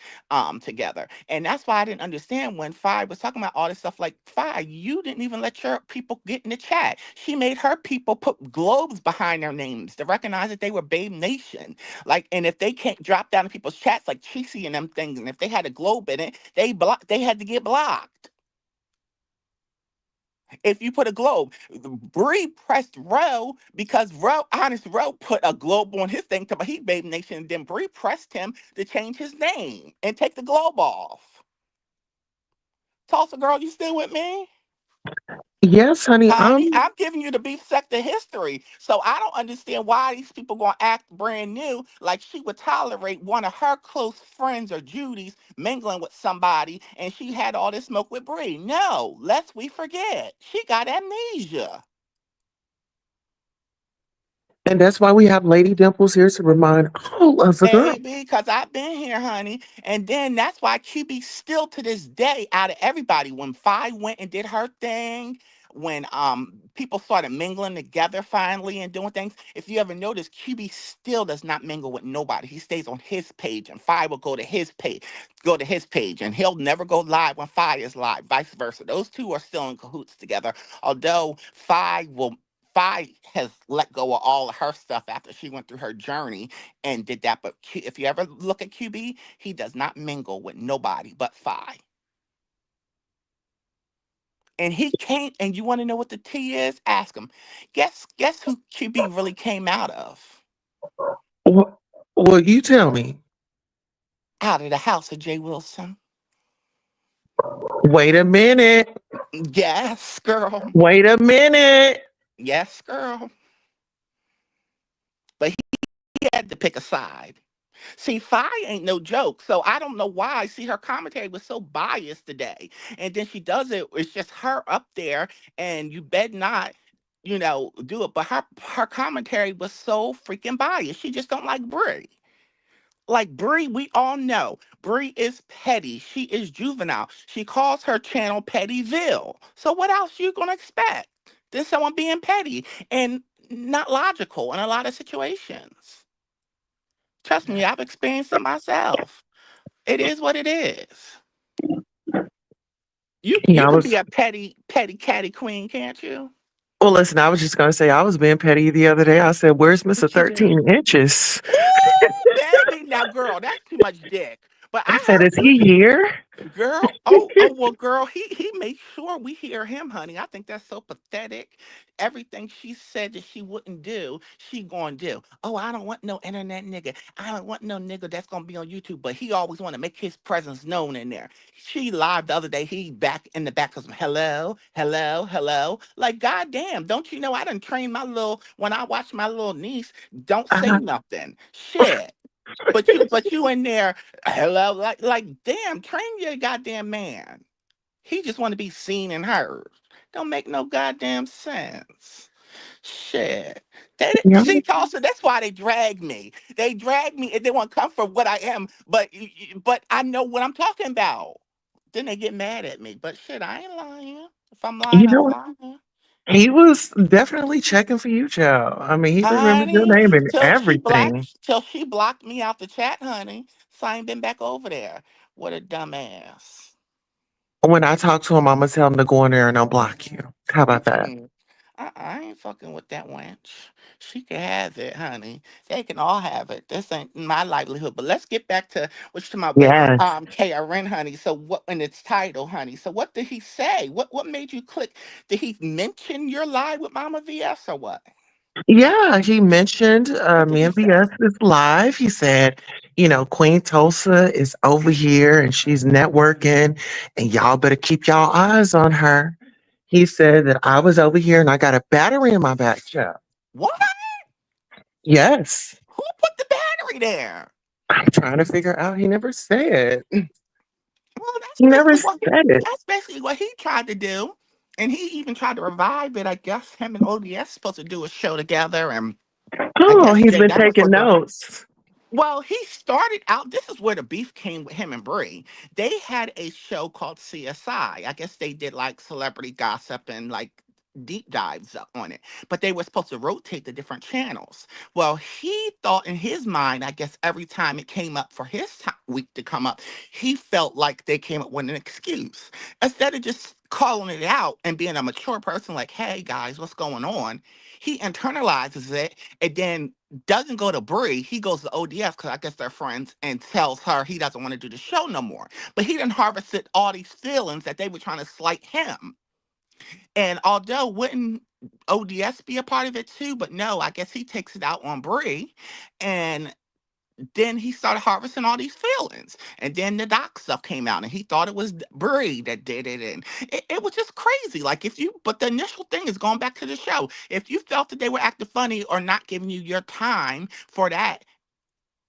together. And that's why I didn't understand when Fi was talking about all this stuff. Like, Fi, you didn't even let your people get in the chat. She made her people put globes behind their names to recognize that they were Babe Nation. Like, and if they can't drop down in people's chats like Cheesy and them things, and if they had a globe in it, they had to get blocked. If you put a globe, Bree pressed Row because Honest Row put a globe on his thing to he Babe Nation, and then Bree pressed him to change his name and take the globe off. Tulsa girl, you still with me? Yes, honey. Honey, I'm giving you the beef sector history. So I don't understand why these people gonna act brand new like she would tolerate one of her close friends or Judy's mingling with somebody and she had all this smoke with Bree. No, lest we forget. She got amnesia. And that's why we have Lady Dimples here to remind all of the girls. Baby, because I've been here, honey. And then that's why QB still to this day, out of everybody, when Fi went and did her thing, when people started mingling together finally and doing things. If you ever notice, QB still does not mingle with nobody. He stays on his page and Fi will go to his page, and he'll never go live when Fi is live, vice versa. Those two are still in cahoots together. Although Fi has let go of all of her stuff after she went through her journey and did that. But if you ever look at QB, he does not mingle with nobody but Fi. And he came, and you want to know what the T is? Ask him. Guess who QB really came out of? Well, well, you tell me. Out of the house of Jay Wilson. Wait a minute. Yes, girl. Wait a minute. Yes, girl. But he had to pick a side. See, Fi ain't no joke, so I don't know why. I see her commentary was so biased today, and then she does it. It's just her up there, and you bet not, do it. But her commentary was so freaking biased. She just don't like Brie. Like Bree, we all know Bree is petty. She is juvenile. She calls her channel Pettyville. So what else you gonna expect? Than someone being petty and not logical in a lot of situations. Trust me, I've experienced it myself. It is what it is. You Yeah, I can be was. a petty catty queen, can't you? Well, listen, I was just gonna say I was being petty the other day. I said, "Where's Mister What you do? 13 inches?" Ooh, baby. Now, girl, that's too much dick. But I I said, heard "Is you. he here?" Girl, oh, well, girl, he made sure we hear him, honey. I think that's so pathetic. Everything she said that she wouldn't do, she gonna do. Oh, I don't want no internet nigga. I don't want no nigga that's gonna be on YouTube. But he always want to make his presence known in there. She live the other day. He back in the back of some hello, hello, hello. Like, goddamn, don't you know I done trained my little when I watch my little niece, don't say Uh-huh. nothing. Shit. But you in there, hello, like damn, train your goddamn man. He just want to be seen and heard. Don't make no goddamn sense. Shit. Yeah, See, Tulsa, that's why they drag me. They drag me and they want to come for what I am, but but I know what I'm talking about. Then they get mad at me. But shit, I ain't lying. If I'm lying, you I'm know what? lying. He was definitely checking for you, child. I mean, he remembered your Honey, name and everything. till she blocked me out the chat, honey. So I ain't been back over there. What a dumbass. When I talk to him, Imma tell him to go in there and unblock you. How about that? Mm-mm. I ain't fucking with that wench. She can have it, honey. They can all have it. This ain't my livelihood. But let's get back to what you're talking about with Yes. KRN, honey. So what in its title, honey? So what did he say? What made you click? Did he mention your lie with Mama VS or what? Yeah, he mentioned, What did me he and say? BS is live. He said, "Queen Tulsa is over here and she's networking, and y'all better keep y'all eyes on her." He said that I was over here and I got a battery in my back, child. What? Yes. Who put the battery there? I'm trying to figure out he never said. Well, He never said it. that's basically what he tried to do. And he even tried to revive it. I guess him and ODS supposed to do a show together, and I Oh, guess he's Jay been that was taking supposed to. notes. Well, he started out. This is where the beef came with him and Brie. They had a show called CSI. I guess they did like celebrity gossip and like deep dives on it. But they were supposed to rotate the different channels. Well, he thought in his mind, I guess every time it came up for his week to come up, he felt like they came up with an excuse. Instead of just calling it out and being a mature person, like, hey guys, what's going on? He internalizes it and then doesn't go to Brie, he goes to ODS because I guess they're friends and tells her he doesn't want to do the show no more. But he didn't harvested all these feelings that they were trying to slight him. And although wouldn't ODS be a part of it too, but no, I guess he takes it out on Brie. And then he started harvesting all these feelings. And then the doc stuff came out and he thought it was Brie that did it. And it was just crazy. Like if you, but the initial thing is going back to the show. If you felt that they were acting funny or not giving you your time for that,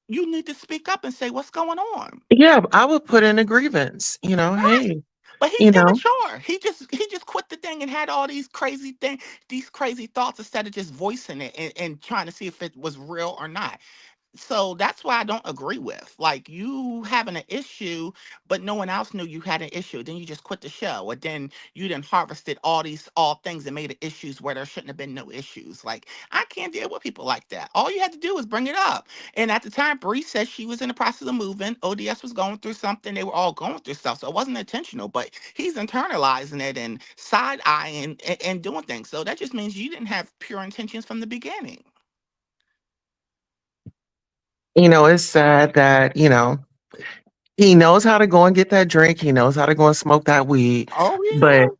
you need to speak up and say what's going on. Yeah, I would put in a grievance, Right. hey, But he's you know, immature. He just quit the thing and had all these crazy thoughts instead of just voicing it and trying to see if it was real or not. So that's why I don't agree with. Like you having an issue, but no one else knew you had an issue. Then you just quit the show, or then you didn't harvested all things that made it issues where there shouldn't have been no issues. Like I can't deal with people like that. All you had to do was bring it up. And at the time, Bree said she was in the process of moving. ODS was going through something. They were all going through stuff, so it wasn't intentional. But he's internalizing it and side eyeing and doing things. So that just means you didn't have pure intentions from the beginning. it's sad that, he knows how to go and get that drink, he knows how to go and smoke that weed, Oh but yeah.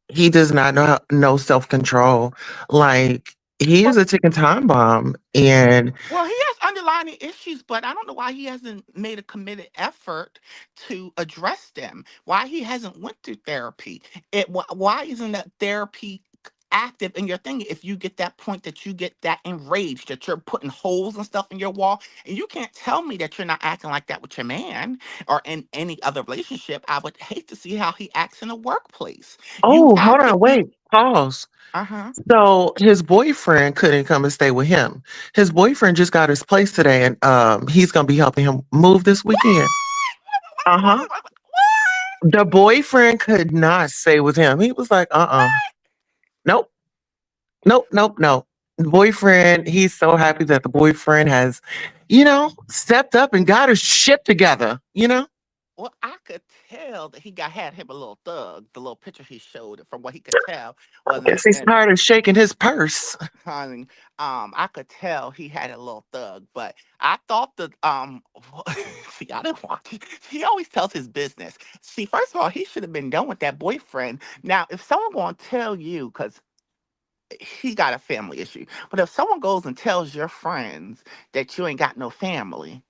he does not know self-control. Like, he is a ticking time bomb, and Well, he has underlying issues, but I don't know why he hasn't made a committed effort to address them. Why he hasn't went through therapy? Why isn't that therapy active in your thing? If you get that point that you get that enraged that you're putting holes and stuff in your wall, and you can't tell me that you're not acting like that with your man or in any other relationship. I would hate to see how he acts in the workplace. You oh, have hold to on, be wait. Pause. Uh-huh. So his boyfriend couldn't come and stay with him. His boyfriend just got his place today, and he's gonna be helping him move this weekend. Uh huh. What? The boyfriend could not stay with him. He was like, nope, nope, nope, nope. The boyfriend, he's so happy that the boyfriend has, stepped up and got his shit together. Well, I could tell that he got had him a little thug. The little picture he showed, from what he could tell, I wasn't guess he's and tired of shaking his purse. honey, I could tell he had a little thug. But I thought that see, I didn't watch it. He always tells his business. See, first of all, he should have been done with that boyfriend. Now, if someone gonna tell you, because he got a family issue, but if someone goes and tells your friends that you ain't got no family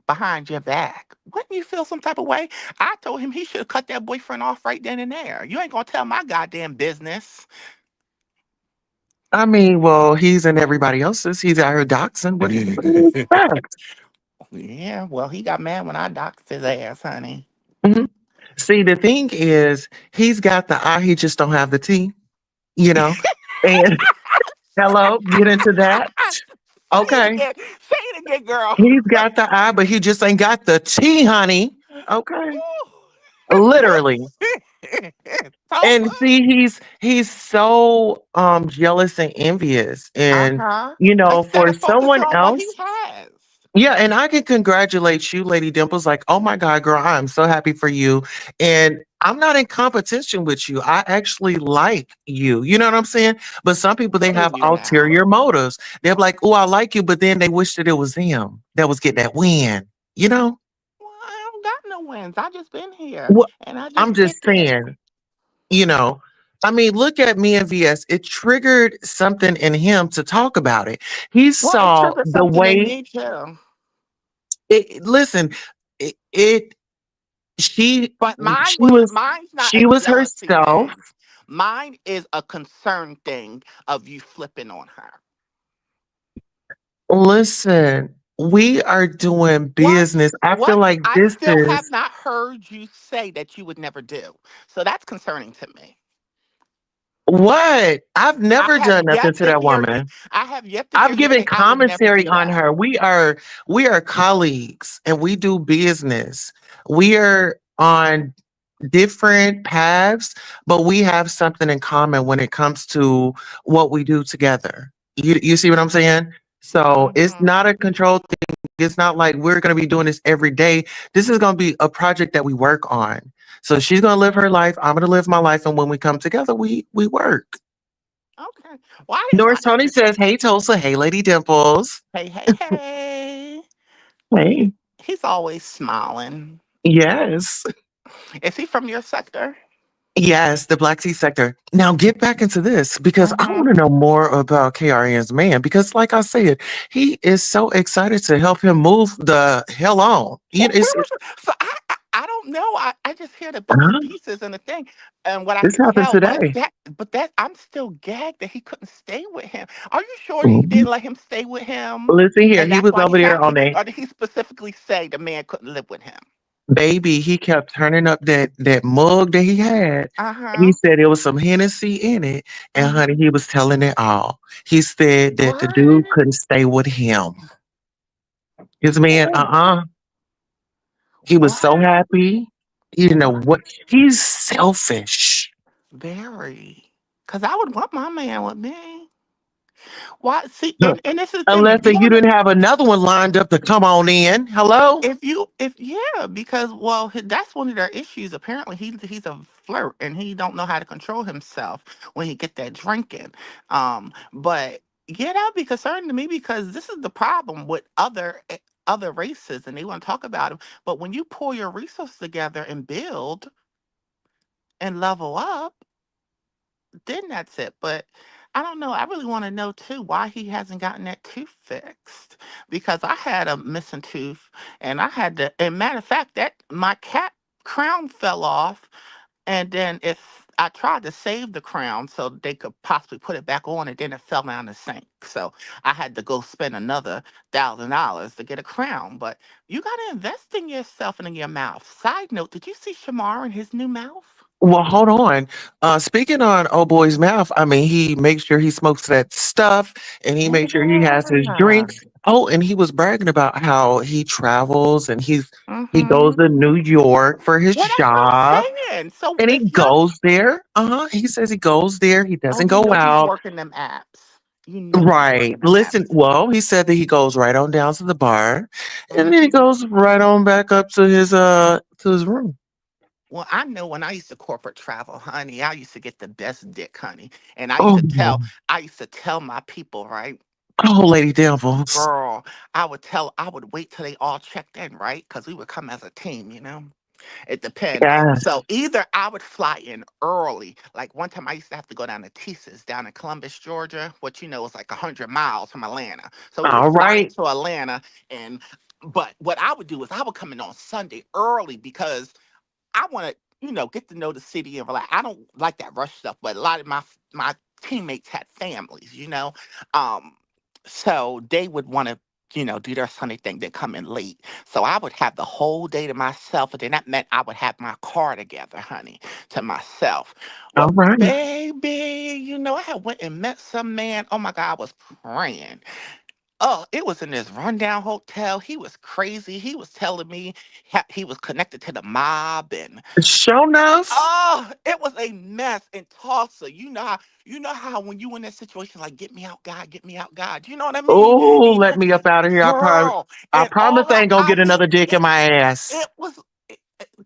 behind your back, wouldn't you feel some type of way? I told him he should have cut that boyfriend off right then and there. You ain't gonna tell my goddamn business. I mean, well, he's in everybody else's. He's out here doxing. What do you expect? Yeah, well, he got mad when I doxed his ass, honey. Mhm. See, the thing is, he's got the I, he just don't have the T, you know? And hello, get into that. Say it Okay. again. Say it again, girl. He's got the I, but he just ain't got the T, honey. Okay. Ooh. Literally. And Tulsa. see, he's so jealous and envious. And Uh-huh. Instead for of focusing someone on what he else, has. yeah, and I can congratulate you, Lady Dimples. Like, oh my God, girl, I'm so happy for you. And I'm not in competition with you. I actually like you. You know what I'm saying? But some people, they What do have you now? ulterior motives. They're like, oh, I like you, but then they wish that it was them that was getting that win. You know? Well, I don't got no wins. I just been here Well, and I I'm just just kicked it. saying, you know. I mean, look at me and VS. It triggered something in him to talk about it. He Well, it saw triggered the something in way me too. listen, it She But mine she was was mine's not a she was jealousy herself. thing. Mine is a concern thing of you flipping on her. Listen, we are doing What? business. I feel What? like I this still have is not heard you say that you would never do. So that's concerning to me. what? I've I never have done nothing yet to to that hear you. woman. I have yet to hear I've you given say I would never commentary do on that. her. We are colleagues and we do business. We are on different paths, but we have something in common when it comes to what we do together. You see what I'm saying? So it's Hmm. not a control thing. It's not like we're gonna be doing this every day. This is gonna be a project that we work on. So she's gonna live her life. I'm gonna live my life, and when we come together, we work. Okay. Well, I didn't Doris watch Tony it. says, "Hey Tulsa, hey Lady Dimples, Hey, hey, hey. hey, He's always smiling. yes." Is he from your sector? Yes, the Black Tea sector. Now get back into this because I want Mm-hmm. to know more about KRN's man because, like I said, he is so excited to help him move the hell on. Well, where was it? So I don't know. I just hear the bits and Huh? pieces and the thing, and what I This could happened tell. today. But that I'm still gagged that he couldn't stay with him. Are you sure he Mhm. didn't let him stay with him, Listen here, and he that's was why over he there got on kicked? that Or did he specifically say the man couldn't live with him? baby. He kept turning up that mug that he had. Uh He huh. said there was some Hennessy in it, and honey, Hmm. he was telling it all. He said that the dude What? couldn't stay with him. His man, Oh, he was so what? happy. You know What? what? He's selfish. Very. Cause I would want my man with me. Why? See, Huh. and this is the thing. Unless You that you want to didn't have another one lined up to come on in. Hello? if yeah, because well, that's one of their issues. Apparently, he's a flirt and he don't know how to control himself when he get that drinking. But yeah, that would be concerning to me because this is the problem with other races, and they want to talk about them. But when you pull your resources together and build and level up, then that's it. But I don't know. I really want to know too why he hasn't gotten that tooth fixed. Because I had a missing tooth and I had to, and matter of fact, that my cat crown fell off. And then if I tried to save the crown so they could possibly put it back on, and then it fell down the sink. So I had to go spend another $1,000 to get a crown. But you got to invest in yourself and in your mouth. Side note, did you see Shamar and his new mouth? Well, hold on. Speaking on old boy's mouth, I mean, he makes sure he smokes that stuff and he makes sure he has his Yeah. drinks. Oh, and he was bragging about how he travels and he goes Mm-hmm. to New York for his Well, that's what I'm job saying. So and he if y'all, goes there. He says he goes there. He oh, doesn't you go know he's out. working them apps. You know he's Right. working them Listen, apps. well, he said that he goes right on down to the bar and then he Mm-hmm. goes right on back up to his room. Well, I know when I used to corporate travel, honey, I used to get the best dick, honey. And Oh, I used to tell my people, right? oh, Lady Devils. Girl, I would wait till they all checked in, right? Because we would come as a team, you know? It depends. Yes. So either I would fly in early. Like one time I used to have to go down to Tisas down in Columbus, Georgia, which you know is like 100 miles from Atlanta. So we would All fly right. into Atlanta and but what I would do is I would come in on Sunday early because I want to, get to know the city and relax. I don't like that rush stuff, but a lot of my teammates had families, um, so they would want to, do their Sunday thing. They come in late, so I would have the whole day to myself, and then that meant I would have my car together, honey, to myself. All Well, right. baby, I had went and met some man. Oh my God, I was praying. Oh, it was in this rundown hotel. He was crazy. He was telling me he was connected to the mob and Sure enough. oh, it was a mess in Tulsa. You know how when you in that situation like get me out, God, get me out, God. You know what I mean? Oh, let me up out of here. Girl, I and promise all I I ain't gonna I get mean another dick in it my ass. it was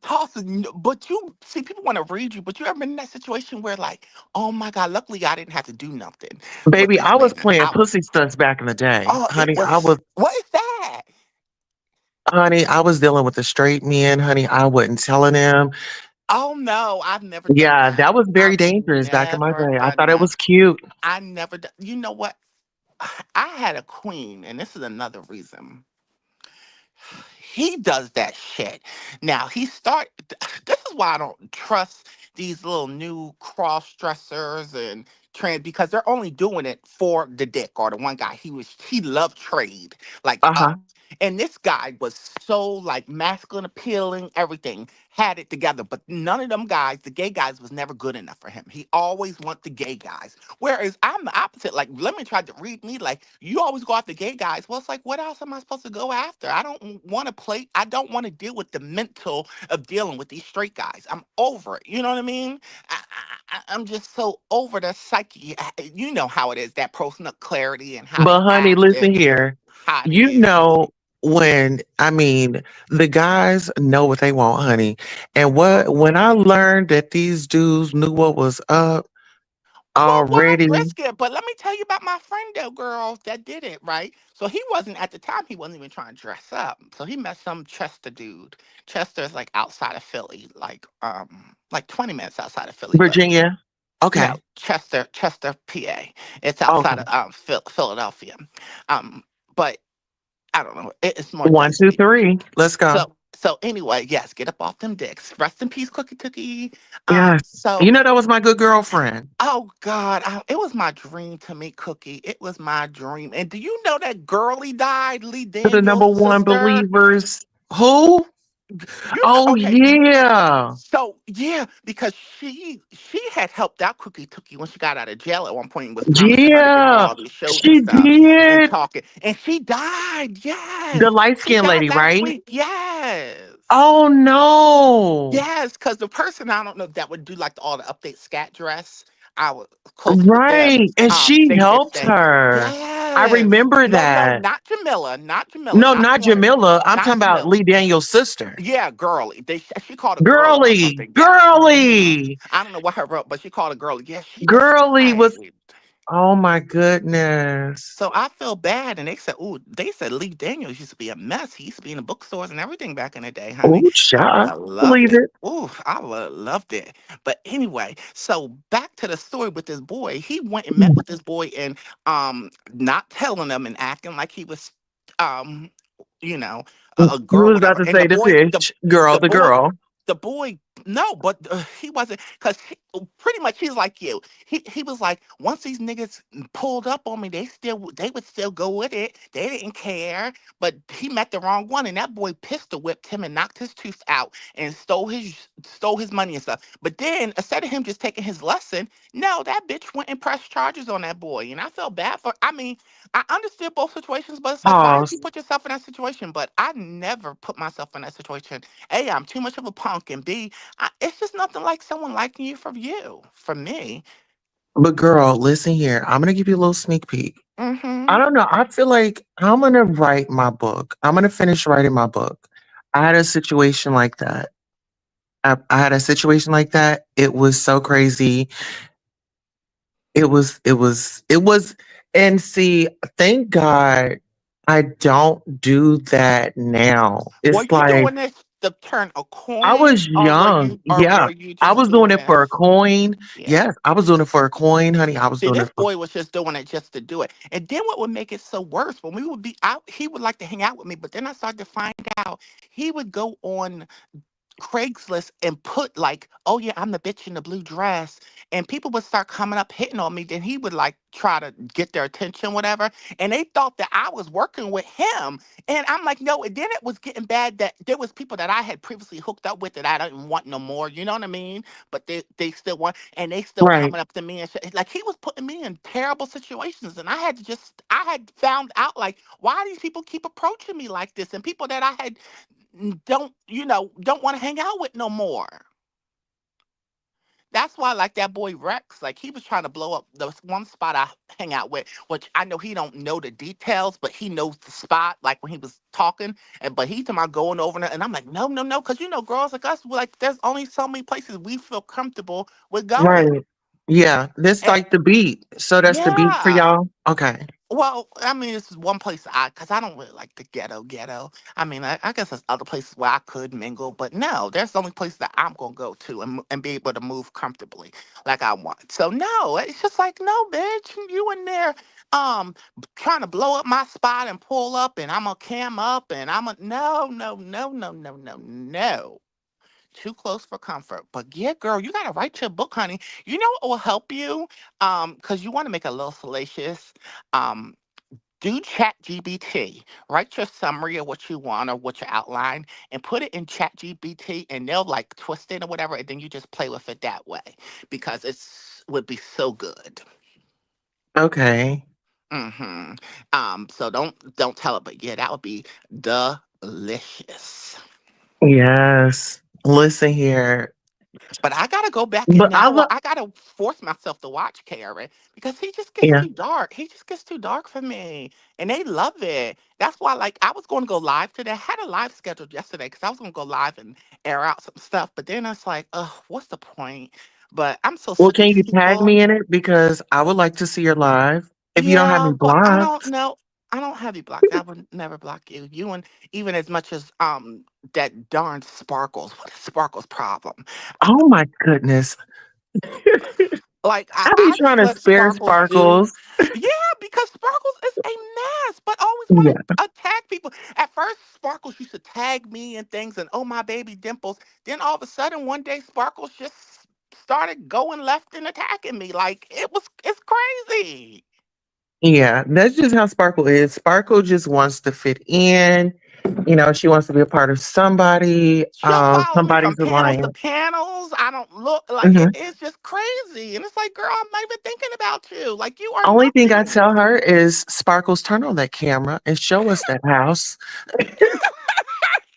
Tulsa, but you see, people want to read you, but you ever been in that situation where like, oh my God, luckily I didn't have to do nothing with Baby, this I was man. playing pussy stunts back in the day. Oh, it was, what is that? Honey, I was dealing with the straight men, honey. I wasn't telling them. Oh no, I've never done Yeah, that. that was very I've dangerous back in my never day. I done thought it that. was cute. I never done. You know what? I had a queen, and this is another reason. He does that shit. Now he start. This is why I don't trust these little new cross dressers and trans because they're only doing it for the dick or the one guy. He loved trade like Uh-huh. and this guy was so like masculine appealing, everything had it together. But none of them guys, the gay guys, was never good enough for him. He always want the gay guys. Whereas I'm the opposite. Like, let me try to read me. Like, you always go after gay guys. Well, it's like, what else am I supposed to go after? I don't want to play. I don't want to deal with the mental of dealing with these straight guys. I'm over it. You know what I mean? I'm just so over the psyche. You know how it is, that personal clarity and how they But honey, act listen and here. how it You is. know when I mean the guys know what they want, honey. And what when I learned that these dudes knew what was up Well, why already. risk it? But let me tell you about my friend, though, girl, that did it, right? So he wasn't at the time. He wasn't even trying to dress up. So he met some Chester dude. Chester is like outside of Philly, like 20 minutes outside of Philly. But Virginia. no, Okay. Chester, PA. It's outside Okay. of Philadelphia. Um, but I don't know. It's more One, two, density. three. Let's go. So anyway, yes, get up off them dicks. Rest in peace, Cookie Cookie. Yes. So You know that was my good girlfriend. oh God, it was my dream to meet Cookie. It was my dream. And do you know that girlie died, Lee To the Daniels' number one sister? believers. Who? You know, Oh okay. yeah. So yeah, because she had helped out Cookie Cookie when she got out of jail at one point and was promising her to get on Yeah. all these shows and She stuff and did. talking. And she died. The Yes. light She skinned died lady, last right? week. Yes. Oh no. Yes, because the person I don't know that would do like all the update scat dress, I was close with them. Right. And she helped They her. I yes. remember No, no, that. not Jamila, not Jamila, No, not the not one, Jamila. I'm not talking about Jamila. Lee Daniels' sister. Yeah, girly. She called a girly or Girly. something. Yes. Girly. I don't know what her wrote, but she called a girly. Yes, she Girly died. was, oh my goodness. So I feel bad, and they said, "Ooh," they said Lee Daniels used to be a mess. He used to be in the bookstores and everything back in the day, honey. Oh, I would child. have loved Believe it. it. Ooh, I would have loved it. But anyway, so back to the story with this boy. He went and met with this boy and not telling him and acting like he was um, you know, a You girl, was about whatever. to And say the fish. Girl, the the boy girl. the boy No, but he wasn't because pretty much he's like you. He was like once these niggas pulled up on me, they would still go with it. They didn't care, but he met the wrong one, and that boy pistol whipped him and knocked his tooth out and stole his money and stuff. But then instead of him just taking his lesson, no, that bitch went and pressed charges on that boy, and I felt bad for. I mean, I understood both situations, but it's like why did you Pause. put yourself in that situation? But I never put myself in that situation. A, I'm too much of a punk, and B, it's just nothing like someone liking you for you. For me. But girl, listen here. I'm gonna give you a little sneak peek. I Mm-hmm. don't know. I feel like I'm gonna write my book. I'm gonna finish writing my book. I had a situation like that. I had a situation like that. It was so crazy. It was, and see, thank God I don't do that now. Were It's you like doing this to turn a I coin, was young. or Yeah. were you I just was doing doing it for a this? coin. Yeah. Yes, I was doing it for a coin, honey. I was See, doing this it for boy was just doing it just to do it. And then what would make it so worse, when we would be out, he would like to hang out with me, but then I started to find out he would go on Craigslist and put like, "Oh yeah, I'm the bitch in the blue dress," and people would start coming up hitting on me. Then he would like try to get their attention, whatever, and they thought that I was working with him. And I'm like, no. And then it was getting bad that there was people that I had previously hooked up with that I didn't want no more. You know what I mean? But they still want, and they still right, coming up to me and shit. Like he was putting me in terrible situations, and I had found out like why these people keep approaching me like this, and people that I had don't want to hang out with no more. That's why, like that boy Rex, like he was trying to blow up the one spot I hang out with, which I know he don't know the details, but he knows the spot. Like when he was talking, and but he talking about going over there, and I'm like, no, no, no, because girls like us, we're like, there's only so many places we feel comfortable with going. right. Yeah, this And like the beat. So that's the beat for yeah, y'all? Okay. well, I mean, this is one place because I don't really like the ghetto. I mean, I guess there's other places where I could mingle, but no, there's the only place that I'm gonna go to and be able to move comfortably like I want. So no, it's just like no, bitch, you in there, trying to blow up my spot and pull up, and I'm gonna cam up, and I'm a no, no, no, no, no, no, no. Too close for comfort. But yeah, girl, you gotta write your book, honey. You know what will help you? Because you want to make it a little salacious. Um, do chat GBT. Write your summary of what you want or what you outline and put it in chat GBT and they'll like twist it or whatever, and then you just play with it that way because it's would be so good. Okay. Mm-hmm. So don't tell it, but yeah, that would be delicious. Yes. Listen here. But I gotta go back and But I now love I gotta force myself to watch Karen because he just gets yeah. too dark. He just gets too dark for me, and they love it. That's why, like, I was going to go live today. I had a live scheduled yesterday because I was going to go live and air out some stuff. But then it's like, oh, what's the point? But I'm so Well, sick of can these you tag people. me in it? Because I would like to see your live. If you don't have Yeah, me but I don't blocked. know. I don't have you blocked. I would never block you. You and even as much as that darn Sparkles. What is Sparkles' problem? Oh my goodness. Like I be I trying just to let spare Sparkles do. sparkles. Yeah, because Sparkles is a mess, but always want Yeah. to attack people. At first, Sparkles used to tag me and things, and oh my baby dimples. Then all of a sudden, one day, Sparkles just started going left and attacking me. Like it's crazy. Yeah. That's just how Sparkle is. Sparkle just wants to fit in. She wants to be a part of somebody, She'll follow me from somebody's panels to alliance. panels. I don't look like Mhm. it's just crazy, and it's like, girl, I'm not even thinking about you. Like you are Only thing I nothing. tell her is Sparkles, turn on that camera and show us that house.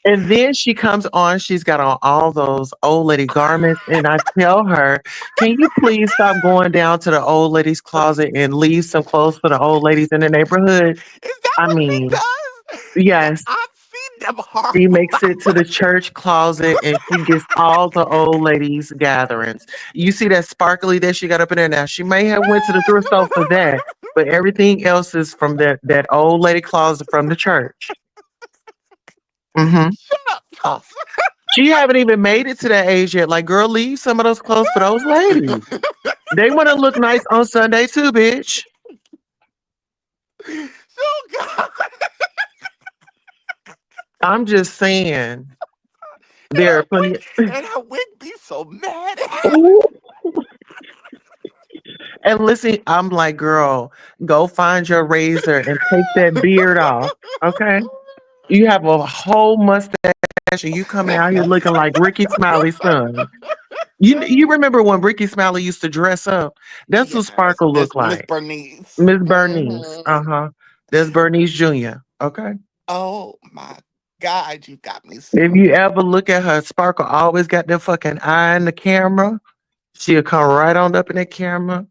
And then she comes on, she's got on all those old lady garments. And I tell her, can you please stop going down to the old lady's closet and leave some clothes for the old ladies in the neighborhood? Is that I what she mean, does? Yeah, yes, I've seen them she horrible. makes it to the church closet and she gets all the old ladies gatherings. You see that sparkly that she got up in there now. She may have went to the thrift store for that, but everything else is from that old lady closet from the church. Hmm. Shut up, Tulsa. She haven't even made it to that age yet. Like, girl, leave some of those clothes for those ladies. They want to look nice on Sunday too, bitch. Oh God. I'm just saying. There are plenty. And I wouldn't be so mad. Ooh. And listen, I'm like, girl, go find your razor and take that beard off. Okay. You have a whole mustache and you coming out here looking like Ricky Smiley's son. You remember when Ricky Smiley used to dress up? That's what Yes, Sparkle Miss looked Miss like. Bernice. Miss Bernice. Hmm. Uh-huh. That's Bernice Jr. Okay. Oh my God, you got me If so. you ever look at her, Sparkle always got that fucking eye in the camera. She'll come right on up in that camera.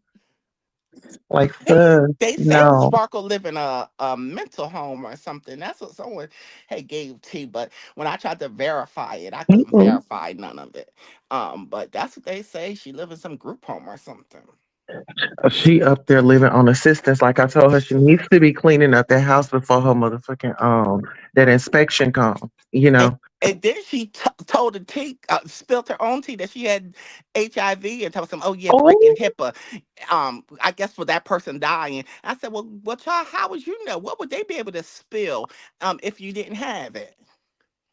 Like, They they say no. Sparkle live in a mental home or something. That's what someone had gave to, but when I tried to verify it, I couldn't Mm-mm. verify none of it. But that's what they say. She live in some group home or something. She up there living on assistance. Like I told her, she needs to be cleaning up that house before her motherfucking that inspection come. You And know. and then she told the tea, spilled her own tea that she had HIV and told them, oh yeah, breaking Oh, HIPAA. I guess for that person dying. I said, well, child, how would you know? What would they be able to spill if you didn't have it?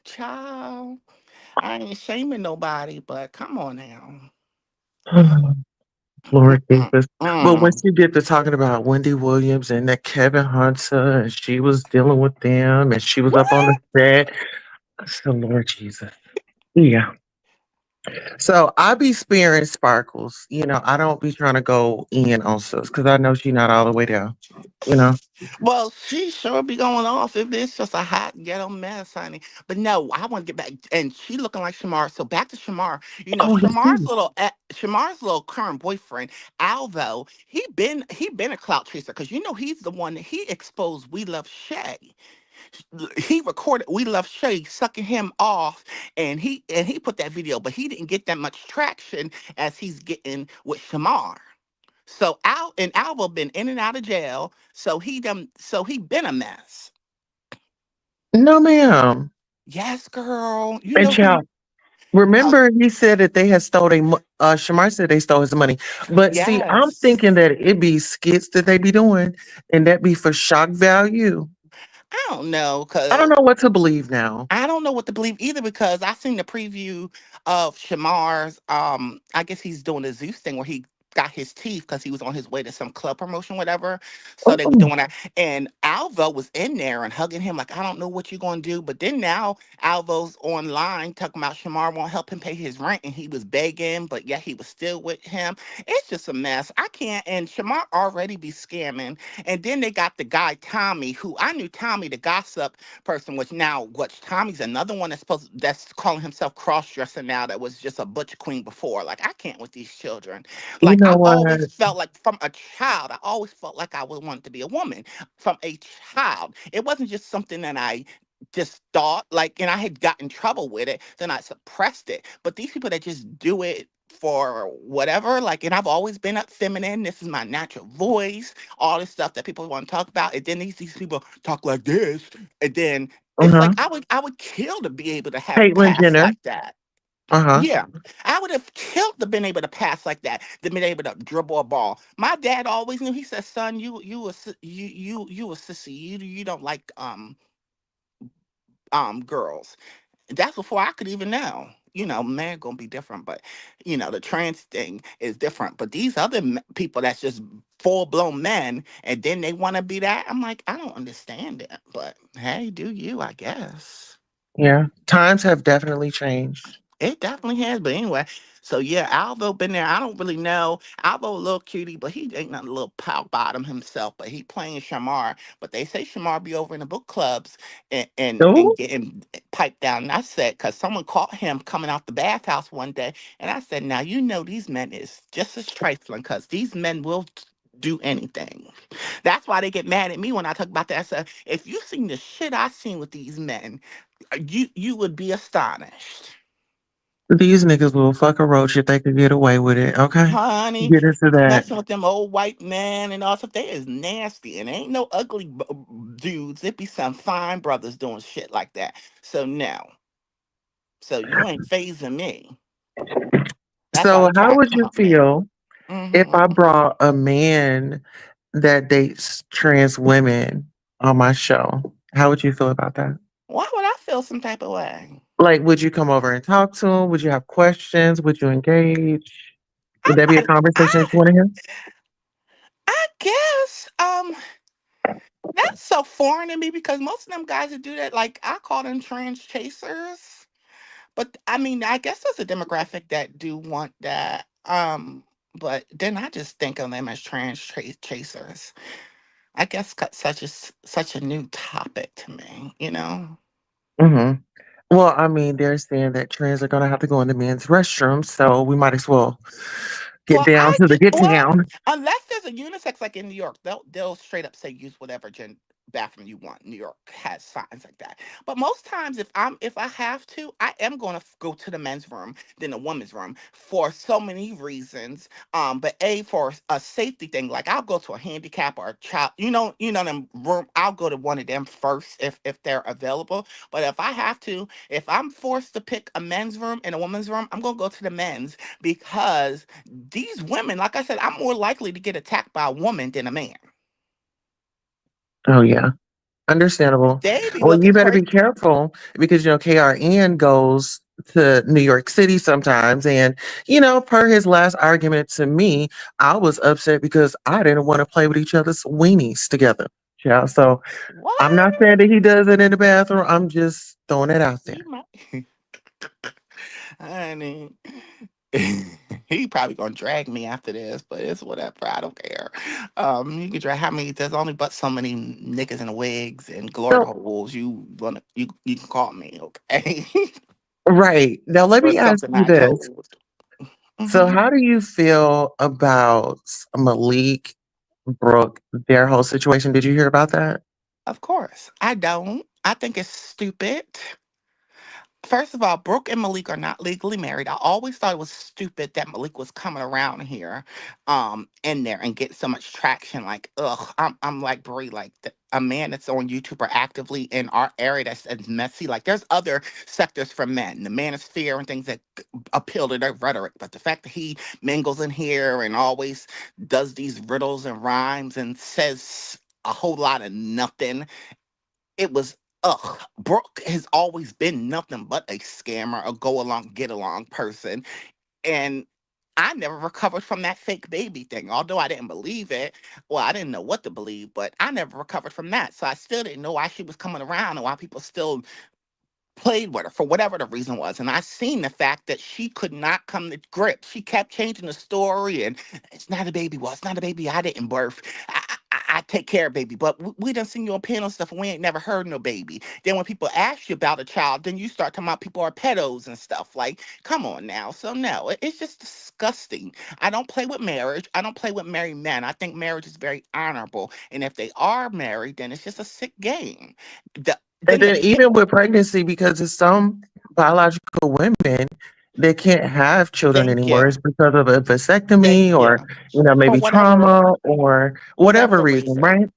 Child, I ain't shaming nobody, but come on now. Lord Mm-mm, Jesus. But when mm. she get to talking about Wendy Williams and that Kevin Hunter, and she was dealing with them, and she was up on the What? set. I said, Lord Jesus. Yeah. So I be sparing Sparkles. I don't be trying to go in on sis because I know she not all the way there. You know. Well, she sure be going off if it's just a hot ghetto mess, honey. But no, I want to get back, and she looking like Shamar. So back to Shamar. You know, Oh, yes, please. Shamar's little current boyfriend, Alvo. He been a clout chaser because you know he's the one that he exposed. We Love Shay. He recorded We Love Shay sucking him off, and he put that video, but he didn't get that much traction as he's getting with Shamar. So Alva been in and out of jail. So he been a mess. No, ma'am. Yes, girl. You And know he child, uh, remember he said that they had stole Shamar said they stole his money. But see, I'm yes. thinking that it be skits that they be doing and that be for shock value. I don't know, I don't cause know what to believe now. I don't know what to believe either because I seen the preview of Shamar's. I guess he's doing the Zeus thing where he got his teeth because he was on his way to some club promotion, whatever. So they were Oh, doing that, and Alvo was in there and hugging him like, I don't know what you're gonna do. But then now Alvo's online talking about Shamar won't help him pay his rent, and he was begging, but yet he was still with him. It's just a mess. I can't. And Shamar already be scamming, and then they got the guy Tommy, who I knew Tommy the gossip person, which Tommy's another one that's calling himself cross dressing now that was just a butch queen before. Like I can't with these children. you Like know I what? always felt like from a child, I always felt like I would want to be a woman from a child. It wasn't just something that I just thought like, and I had gotten in trouble with it, then I suppressed it. But these people that just do it for whatever, like, and I've always been up feminine. This is my natural voice, all this stuff that people want to talk about. And then these people talk like this. And then it's Uh-huh. like I would kill to be able to have Caitlyn pass Jenner. like that. Uh-huh. Yeah, I would have killed to been able to pass like that, to been able to dribble a ball. My dad always knew. He said, "Son, you a sissy. You don't like girls." That's before I could even know. Man gonna be different, but the trans thing is different. But these other people that's just full blown men, and then they want to be that. I'm like, I don't understand it. But hey, do you? I guess. Yeah. Times have definitely changed. It definitely has. But anyway, so yeah, Alvo been there. I don't really know. Alvo a little cutie, but he ain't nothing, a little pow bottom himself. But he playing Shamar. But they say Shamar be over in the book clubs and Oh, getting piped down. And I said, because someone caught him coming out the bathhouse one day. And I said, now you know these men is just as trifling because these men will do anything. That's why they get mad at me when I talk about that. I said, if you seen the shit I seen with these men, you would be astonished. these niggas will fuck a roach if they could get away with it. Okay. Honey, Get into that. messing with them old white men and all stuff. They is nasty, and ain't no ugly dudes. It be some fine brothers doing shit like that. So no, so you ain't phasing me. That's why So they how try to would come you up me. feel if Hmm. I brought a man that dates trans women on my show? How would you feel about that? Why would I feel some type of way? Like, would you come over and talk to him? Would you have questions? Would you engage? Would that be a I'm not. conversation that you want to hear? I guess. That's so foreign to me because most of them guys that do that, like I call them trans chasers. But I mean, I guess there's a demographic that do want that. But then I just think of them as chasers. I guess such a new topic to me, you know. Hmm. Well, I mean, they're saying that trans are going to have to go in the men's restroom, so we might as well get Well, down I to the get get well, down. unless there's a unisex like in New York, they'll straight up say use whatever bathroom you want. New York has signs like that. But most times, if I have to, I am going to go to the men's room than the women's room for so many reasons. But for a safety thing, like I'll go to a handicap or a child, them room. I'll go to one of them first if they're available. But if I have to, if I'm forced to pick a men's room and a woman's room, I'm gonna go to the men's because these women, like I said, I'm more likely to get attacked by a woman than a man. Oh, yeah. Understandable. They be Well, looking you better be crazy. careful because, KRN goes to New York City sometimes. And, per his last argument to me, I was upset because I didn't want to play with each other's weenies together. Yeah. So I'm not What? saying that he does it in the bathroom. I'm just throwing it out He there. might. Honey. He probably gonna drag me after this, but it's whatever. I don't care. You can drag how many? There's only but so many niggas in wigs and glory So, holes. You can call me, okay? right. Now, let For me ask something you I this. told. So, Hmm. how do you feel about Malik, Brooke, their whole situation? Did you hear about that? Of course, I don't. I think it's stupid. First of all, Brooke and Malik are not legally married. I always thought it was stupid that Malik was coming around here, in there and getting so much traction. Like, ugh, I'm like Brie, like a man that's on YouTube or actively in our area that's messy. Like, there's other sectors for men, the manosphere and things that appeal to their rhetoric. But the fact that he mingles in here and always does these riddles and rhymes and says a whole lot of nothing, it was Brooke has always been nothing but a scammer, a go along, get along person. And I never recovered from that fake baby thing. Although I didn't believe it, well, I didn't know what to believe, but I never recovered from that. So I still didn't know why she was coming around and why people still played with her for whatever the reason was. And I seen the fact that she could not come to grips. She kept changing the story, and it's not a baby. Well, it's not a baby I didn't birth. I take care of baby, but we done seen you on panel stuff and we ain't never heard no baby. Then when people ask you about a child, then you start talking about people are pedos and stuff. Like, come on now. So no, it's just disgusting. I don't play with marriage. I don't play with married men. I think marriage is very honorable. And if they are married, then it's just a sick game. And Then the then even with pregnancy, because there's some biological women that can't have children thank anymore, you. it's because of a vasectomy Thank you. or, For maybe trauma or whatever whatever the reason, reason. right?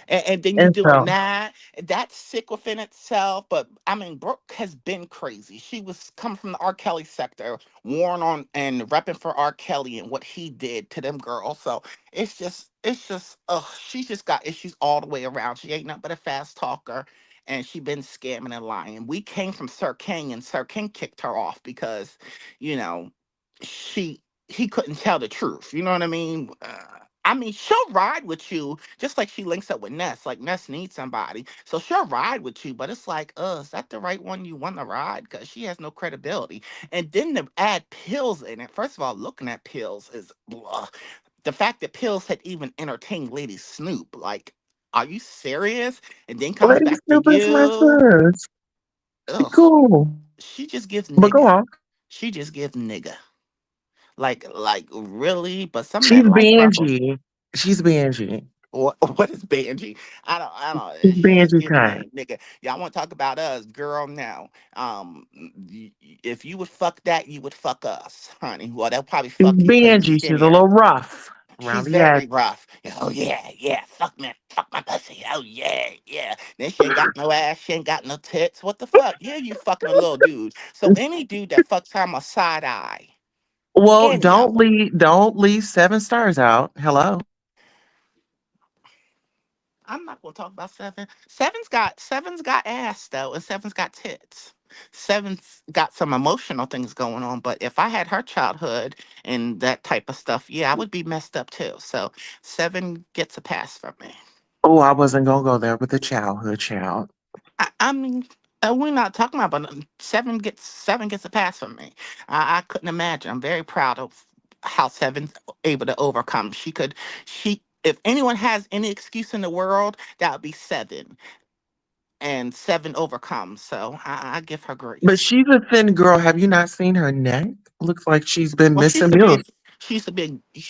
And then you And doing so, that. That's sick within itself. But I mean, Brooke has been crazy. She was coming from the R. Kelly sector, warring on and repping for R. Kelly and what he did to them girls. So she's just got issues all the way around. She ain't nothing but a fast talker. And she been scamming and lying. We came from Sir King, and Sir King kicked her off because, you know, she he couldn't tell the truth. You know what I mean? I mean, she'll ride with you just like she links up with Ness. Like Ness needs somebody, so she'll ride with you. But it's like, is that the right one you want to ride? Because she has no credibility. And then to add pills in it. First of all, looking at pills is blah. The fact that pills had even entertained Lady Snoop. Like, are you serious? And then comes Lady back to Snoop is my you. sis. She Ugh. cool. She just gives But go nigga. on. She just gives nigga. Like really? But some She's men like purple. Benji. She's Benji. What is Benji? I don't. She's She just Benji give kind. me nigga. Y'all want to talk about us, girl? Now, if you would fuck that, you would fuck us, honey. Well, they'll probably She's fuck you because you're Benji. She's a skinnier. little rough around She's the edge. very rough. Oh yeah, yeah. Fuck my pussy. Oh yeah, yeah. Then she ain't got no ass. She ain't got no tits. What the fuck? Yeah, you fucking a little dude. So any dude that fucks her, I'm a side eye. Well, Any of them. don't leave 7 stars out. Hello. I'm not gonna talk about seven. Seven's got ass though, and seven's got tits. Seven's got some emotional things going on, but if I had her childhood and that type of stuff, yeah, I would be messed up too. So seven gets a pass from me. Oh, I wasn't gonna go there with the childhood child. I mean, we're not talking about, but seven gets a pass from me. I couldn't imagine. I'm very proud of how seven's able to overcome. She. If anyone has any excuse in the world, that would be seven, and seven overcomes. So I give her But grace. she's a thin girl. Have you not seen her neck? Looks like she's been Well, missing meals. she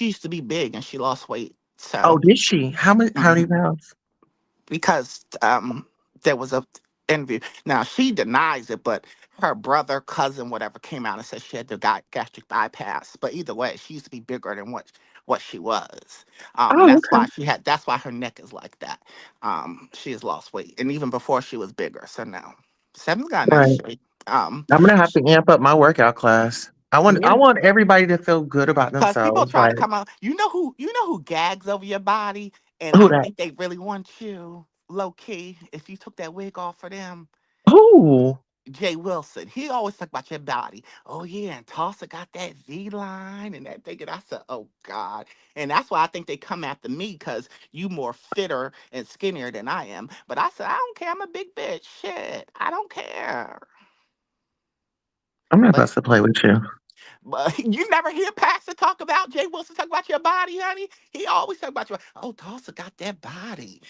used to be big, and she lost weight. Oh, So. did she? How many Mhm. pounds? Because there was a interview. Now she denies it, but her brother, cousin, whatever, came out and said she had the gastric bypass. But either way, she used to be bigger than what she was, and Oh, that's okay. why that's why her neck is like that. She has lost weight, and even before she was bigger. So now, Seven's got nice Right. shape. Um, I'm gonna have to amp up my workout class. I yeah, want everybody to feel good about because people themselves. try to Like, come out. You know who gags over your body, and who I that? think they really want you low key. If you took that wig off for them, Who? Jay Wilson. He always talk about your body. Oh yeah, and Tulsa got that V line and that thing. And I said, oh God. And that's why I think they come after me because you more fitter and skinnier than I am. But I said, I don't care. I'm a big bitch. Shit, I don't care. I'm not But about to play with you. But you never hear Pastor talk about Jay Wilson talk about your body, honey. He always talk about your. Oh, Tulsa got that body.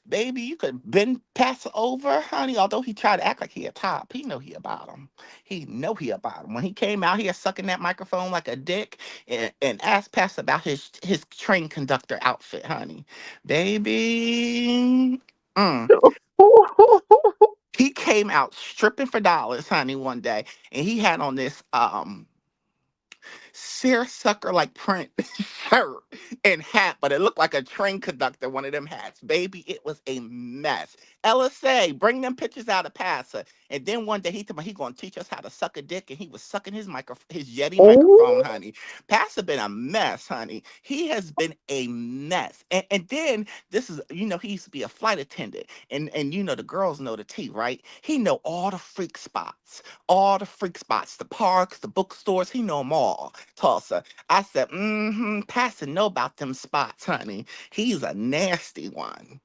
Baby, you could bend Pastor over, honey. Although he tried to act like he a top, he know he about him. He know he about him. When he came out here sucking that microphone like a dick and asked Pastor about his train conductor outfit, honey. Baby. Mm. He came out stripping for dollars, honey, one day, and he had on this seersucker like print shirt and hat, but it looked like a train conductor, one of them hats. Baby, it was a mess. LSA, bring them pictures out of Pastor. And then one day he told me he gonna teach us how to suck a dick, and he was sucking his Yeti microphone, Oh, honey. Pastor been a mess, honey. He has been a mess. And then this is, he used to be a flight attendant, and the girls know the tea, right? He know all the freak spots, the parks, the bookstores. He know them all. Tulsa. I said, Pastor know about them spots, honey. He's a nasty one.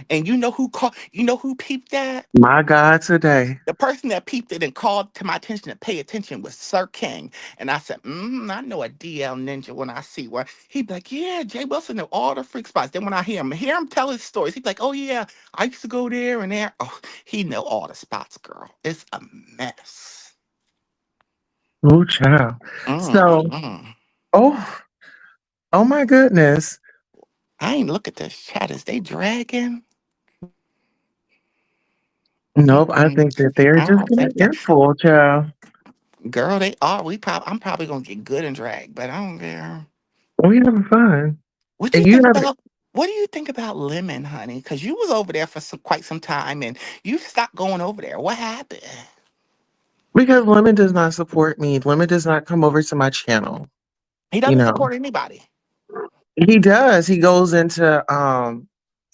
And you know who peeped that? my God, today. The person that peeped it and called to my attention to pay attention was Sir King. And I said, I know a DL ninja when I see one. He'd be like, yeah, Jay Wilson know all the freak spots. Then when I hear him tell his stories, he'd be like, oh yeah, I used to go there and there. Oh, he know all the spots, girl. It's a mess. Oh, child. So, Mm-mm. oh, oh my goodness. I ain't look at this chat. Is they dragging? Nope, I Mm-mm. think that they're I just don't getting think that. earful, child. Girl, they are. I'm probably gonna get good and drag, but I don't care. We having fun. What do And you you think have about what do you think about Lemon, honey? Because you was over there for quite some time, and you stopped going over there. What happened? because Lemon does not support me. Lemon does not come over to my channel. He You doesn't know, support anybody. he does. He goes into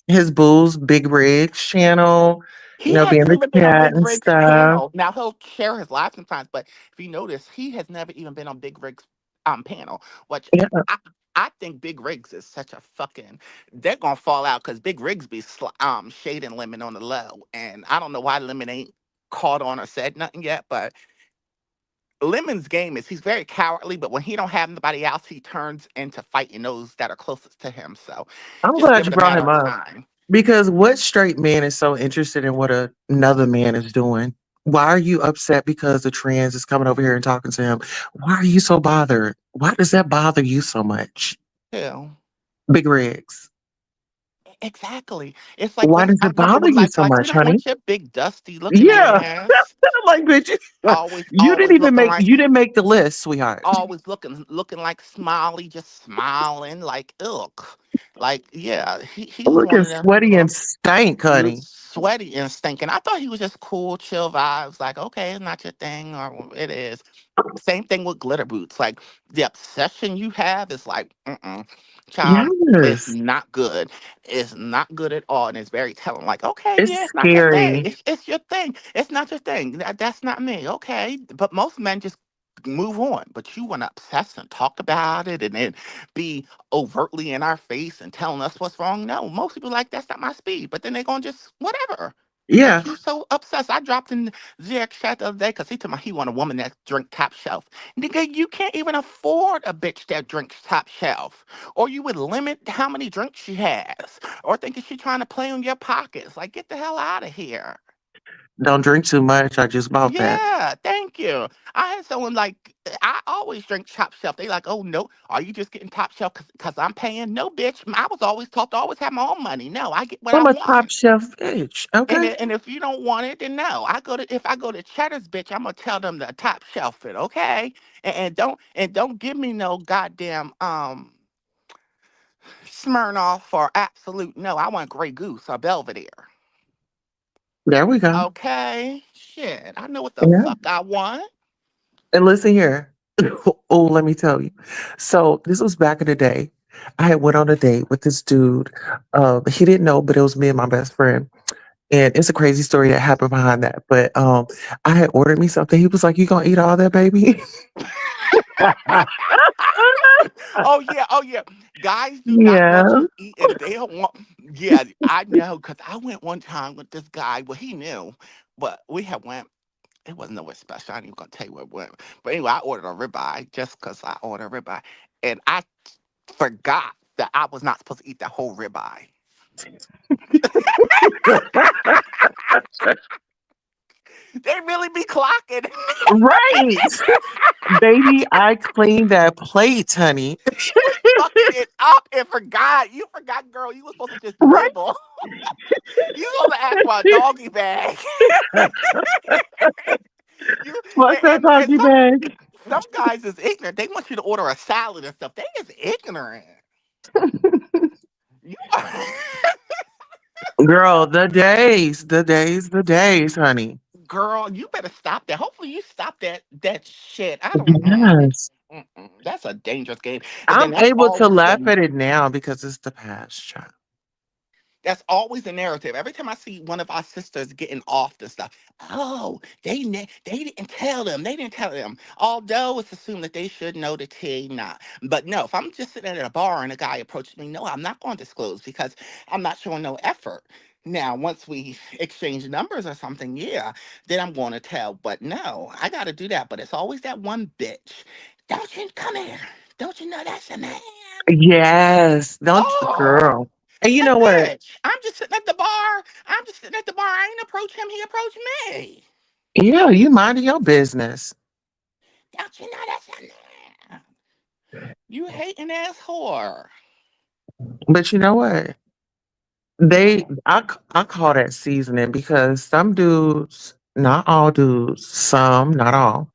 his boo's Big Rig's channel, He be in hasn't the even been on chat Big and Rig's stuff. panel. Now he'll share his live sometimes, but if you notice, he has never even been on Big Rig's panel. Which Yeah, I think Big Rigs is such a fucking. They're gonna fall out because Big Rigs be shading Lemon on the low, and I don't know why Lemon ain't caught on or said nothing yet, but Lemon's game is he's very cowardly, but when he don't have nobody else, he turns into fighting those that are closest to him. So I'm just glad give you it a brought matter him of up time. because what straight man is so interested in what another man is doing? Why are you upset because the trans is coming over here and talking to him? Why are you so bothered? Why does that bother you so much? Yeah. Big Rigs. Exactly. It's like Why this. does it bother you so We much, don't honey? want your big dusty looking Yeah. ass. Like, bitch, Always, you didn't always even looking make like you didn't make the list, sweetheart. looking like Smiley, just smiling like ugh. Like yeah, he was one Looking of them. sweaty and stank, honey. sweaty and stinking. I thought he was just cool, chill vibes. Like, okay, it's not your thing, or it is. Same thing with glitter boots. Like the obsession you have is like, child, it's Yes. not good. It's not good at all, and it's very telling. Like, okay, It's yeah, it's not your thing. scary. It's your thing. It's not your thing. That's not me. Okay, but most men just move on. But you want to obsess and talk about it, and then be overtly in our face and telling us what's wrong. No, most people like that's not my speed. But then they're gonna just whatever. Yeah. But you so obsessed. I dropped in Zach chat the other day because he told me he want a woman that drink top shelf. Nigga, you can't even afford a bitch that drinks top shelf. Or you would limit how many drinks she has. Or thinking she trying to play on your pockets. Like, get the hell out of here. Don't drink too much. I just bought that. Yeah, thank you. I had someone like, I always drink top shelf. They like, oh, no, are you just getting top shelf because I'm paying? No, bitch. I was always taught to always have my own money. No, I get what I I'm a top want. chef bitch. And Okay. and if you don't want it, then no. If I go to Cheddar's, bitch, I'm gonna tell them the top shelf it, okay? And don't give me no goddamn Smirnoff or Absolute. No, I want Grey Goose or Belvedere. There we go. Okay, shit, I know what the Yeah. fuck I want. And listen here. Oh, let me tell you. So this was back in the day. I had went on a date with this dude. He didn't know, but it was me and my best friend. And it's a crazy story that happened behind that. But I had ordered me something. He was like, "You gonna eat all that, baby?" Oh yeah. Guys do not Yeah. want you to eat, and they don't want. Yeah, I know, cause I went one time with this guy. Well, he knew, but we had went. It wasn't nowhere special. I ain't even gonna tell you where it went. But anyway, I ordered a ribeye just because I ordered a ribeye. And I forgot that I was not supposed to eat that whole ribeye. They really be clocking. Right. Baby, I cleaned that plate, honey. Fucking it up and forgot. You forgot, girl. You were supposed to just Right. nibble. You supposed to ask for a doggy bag. you What's and, that and, and doggy some bag? some guys is ignorant. They want you to order a salad and stuff. They is ignorant. You are. Girl, the days, honey. Girl, you better stop that. Hopefully, you stop that shit. I don't. Yes. That's a dangerous game. And then I'm that's able to always laugh the at it now because it's the past, child. That's always the narrative. Every time I see one of our sisters getting off the stuff, oh, they didn't tell them. They didn't tell them. Although it's assumed that they should know the tea, not. But no, if I'm just sitting at a bar and a guy approaches me, no, I'm not going to disclose because I'm not showing no effort. Now, once we exchange numbers or something, yeah, then I'm going to tell. But no, I got to do that. But it's always that one bitch. Don't you come here? Don't you know that's a man? Yes. Don't, Oh. girl. And you That know what? bitch. I'm just sitting at the bar. I'm just sitting at the bar. I ain't approach him. He approached me. Yeah, you minding your business. Don't you know that's a man? You hating ass whore. But you know what? What? I call that seasoning because some dudes, not all dudes, some, not all,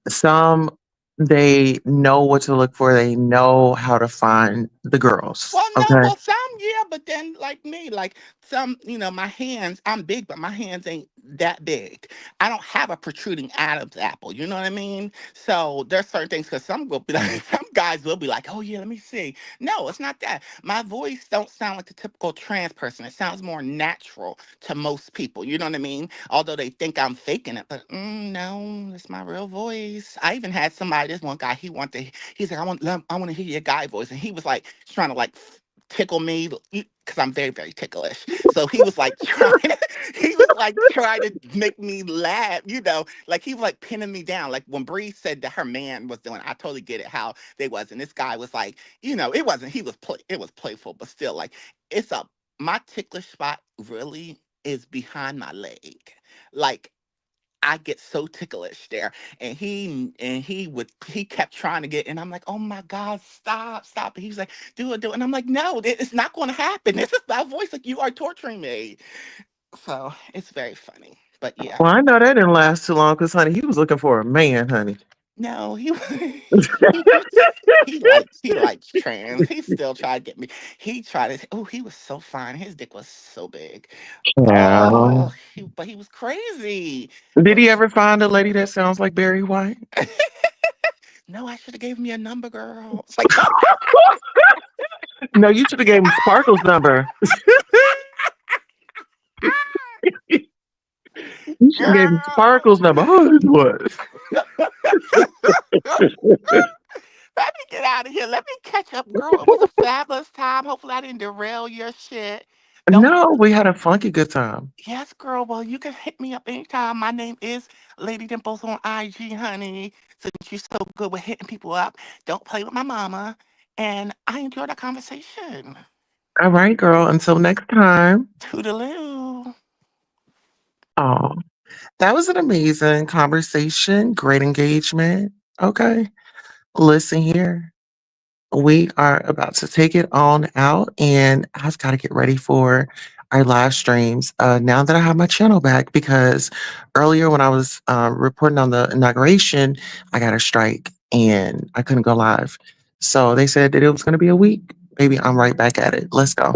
some, they know what to look for. They know how to find the girls. Well, no, Okay. well, some, yeah, but then like me, like some, my hands, I'm big, but my hands ain't that big. I don't have a protruding Adam's apple. You know what I mean? So there's certain things because some will be like, some guys will be like, oh yeah, let me see. No, it's not that. My voice don't sound like the typical trans person. It sounds more natural to most people. You know what I mean? Although they think I'm faking it, but no, it's my real voice. I even had somebody, this one guy, he's like, I want to hear your guy voice, and he was like trying to like tickle me because I'm very, very ticklish. So he was like he was like trying to make me laugh, like he was like pinning me down. Like when Bree said that her man was doing, I totally get it how they was. And this guy was like, it wasn't, it was playful, but still like it's a, my ticklish spot really is behind my leg. Like I get so ticklish there. And he kept trying to get, and I'm like, oh my God, stop, stop. And he was like, do it, do it. And I'm like, no, it's not gonna happen. This is my voice, like you are torturing me. So it's very funny. But yeah. Well, I know that didn't last too long because, honey, he was looking for a man, honey. No, he likes trans. He still tried to get me. He tried to. Oh, he was so fine. His dick was so big. Yeah. Oh, but he was crazy. Did But he ever find a lady that sounds like Barry White? no, I should have gave him your number, girl. It's like, No, you should have gave him Sparkle's number. You should have gave him girl. Sparkle's number. Oh, this was. Let me get out of here. Let me catch up, girl. It was a fabulous time. Hopefully, I didn't derail your shit. Don't. No, we had a funky good time. Yes, girl. Well, you can hit me up anytime. My name is Lady Dimples on IG, honey. Since you're so good with hitting people up, don't play with my mama. And I enjoyed our conversation. All right, girl. Until next time. Toodaloo. Oh, that was an amazing conversation. Great engagement. Okay. Listen here. We are about to take it on out, and I've got to get ready for our live streams now that I have my channel back because earlier when I was reporting on the inauguration, I got a strike and I couldn't go live. So they said that it was going to be a week. Maybe I'm right back at it. Let's go.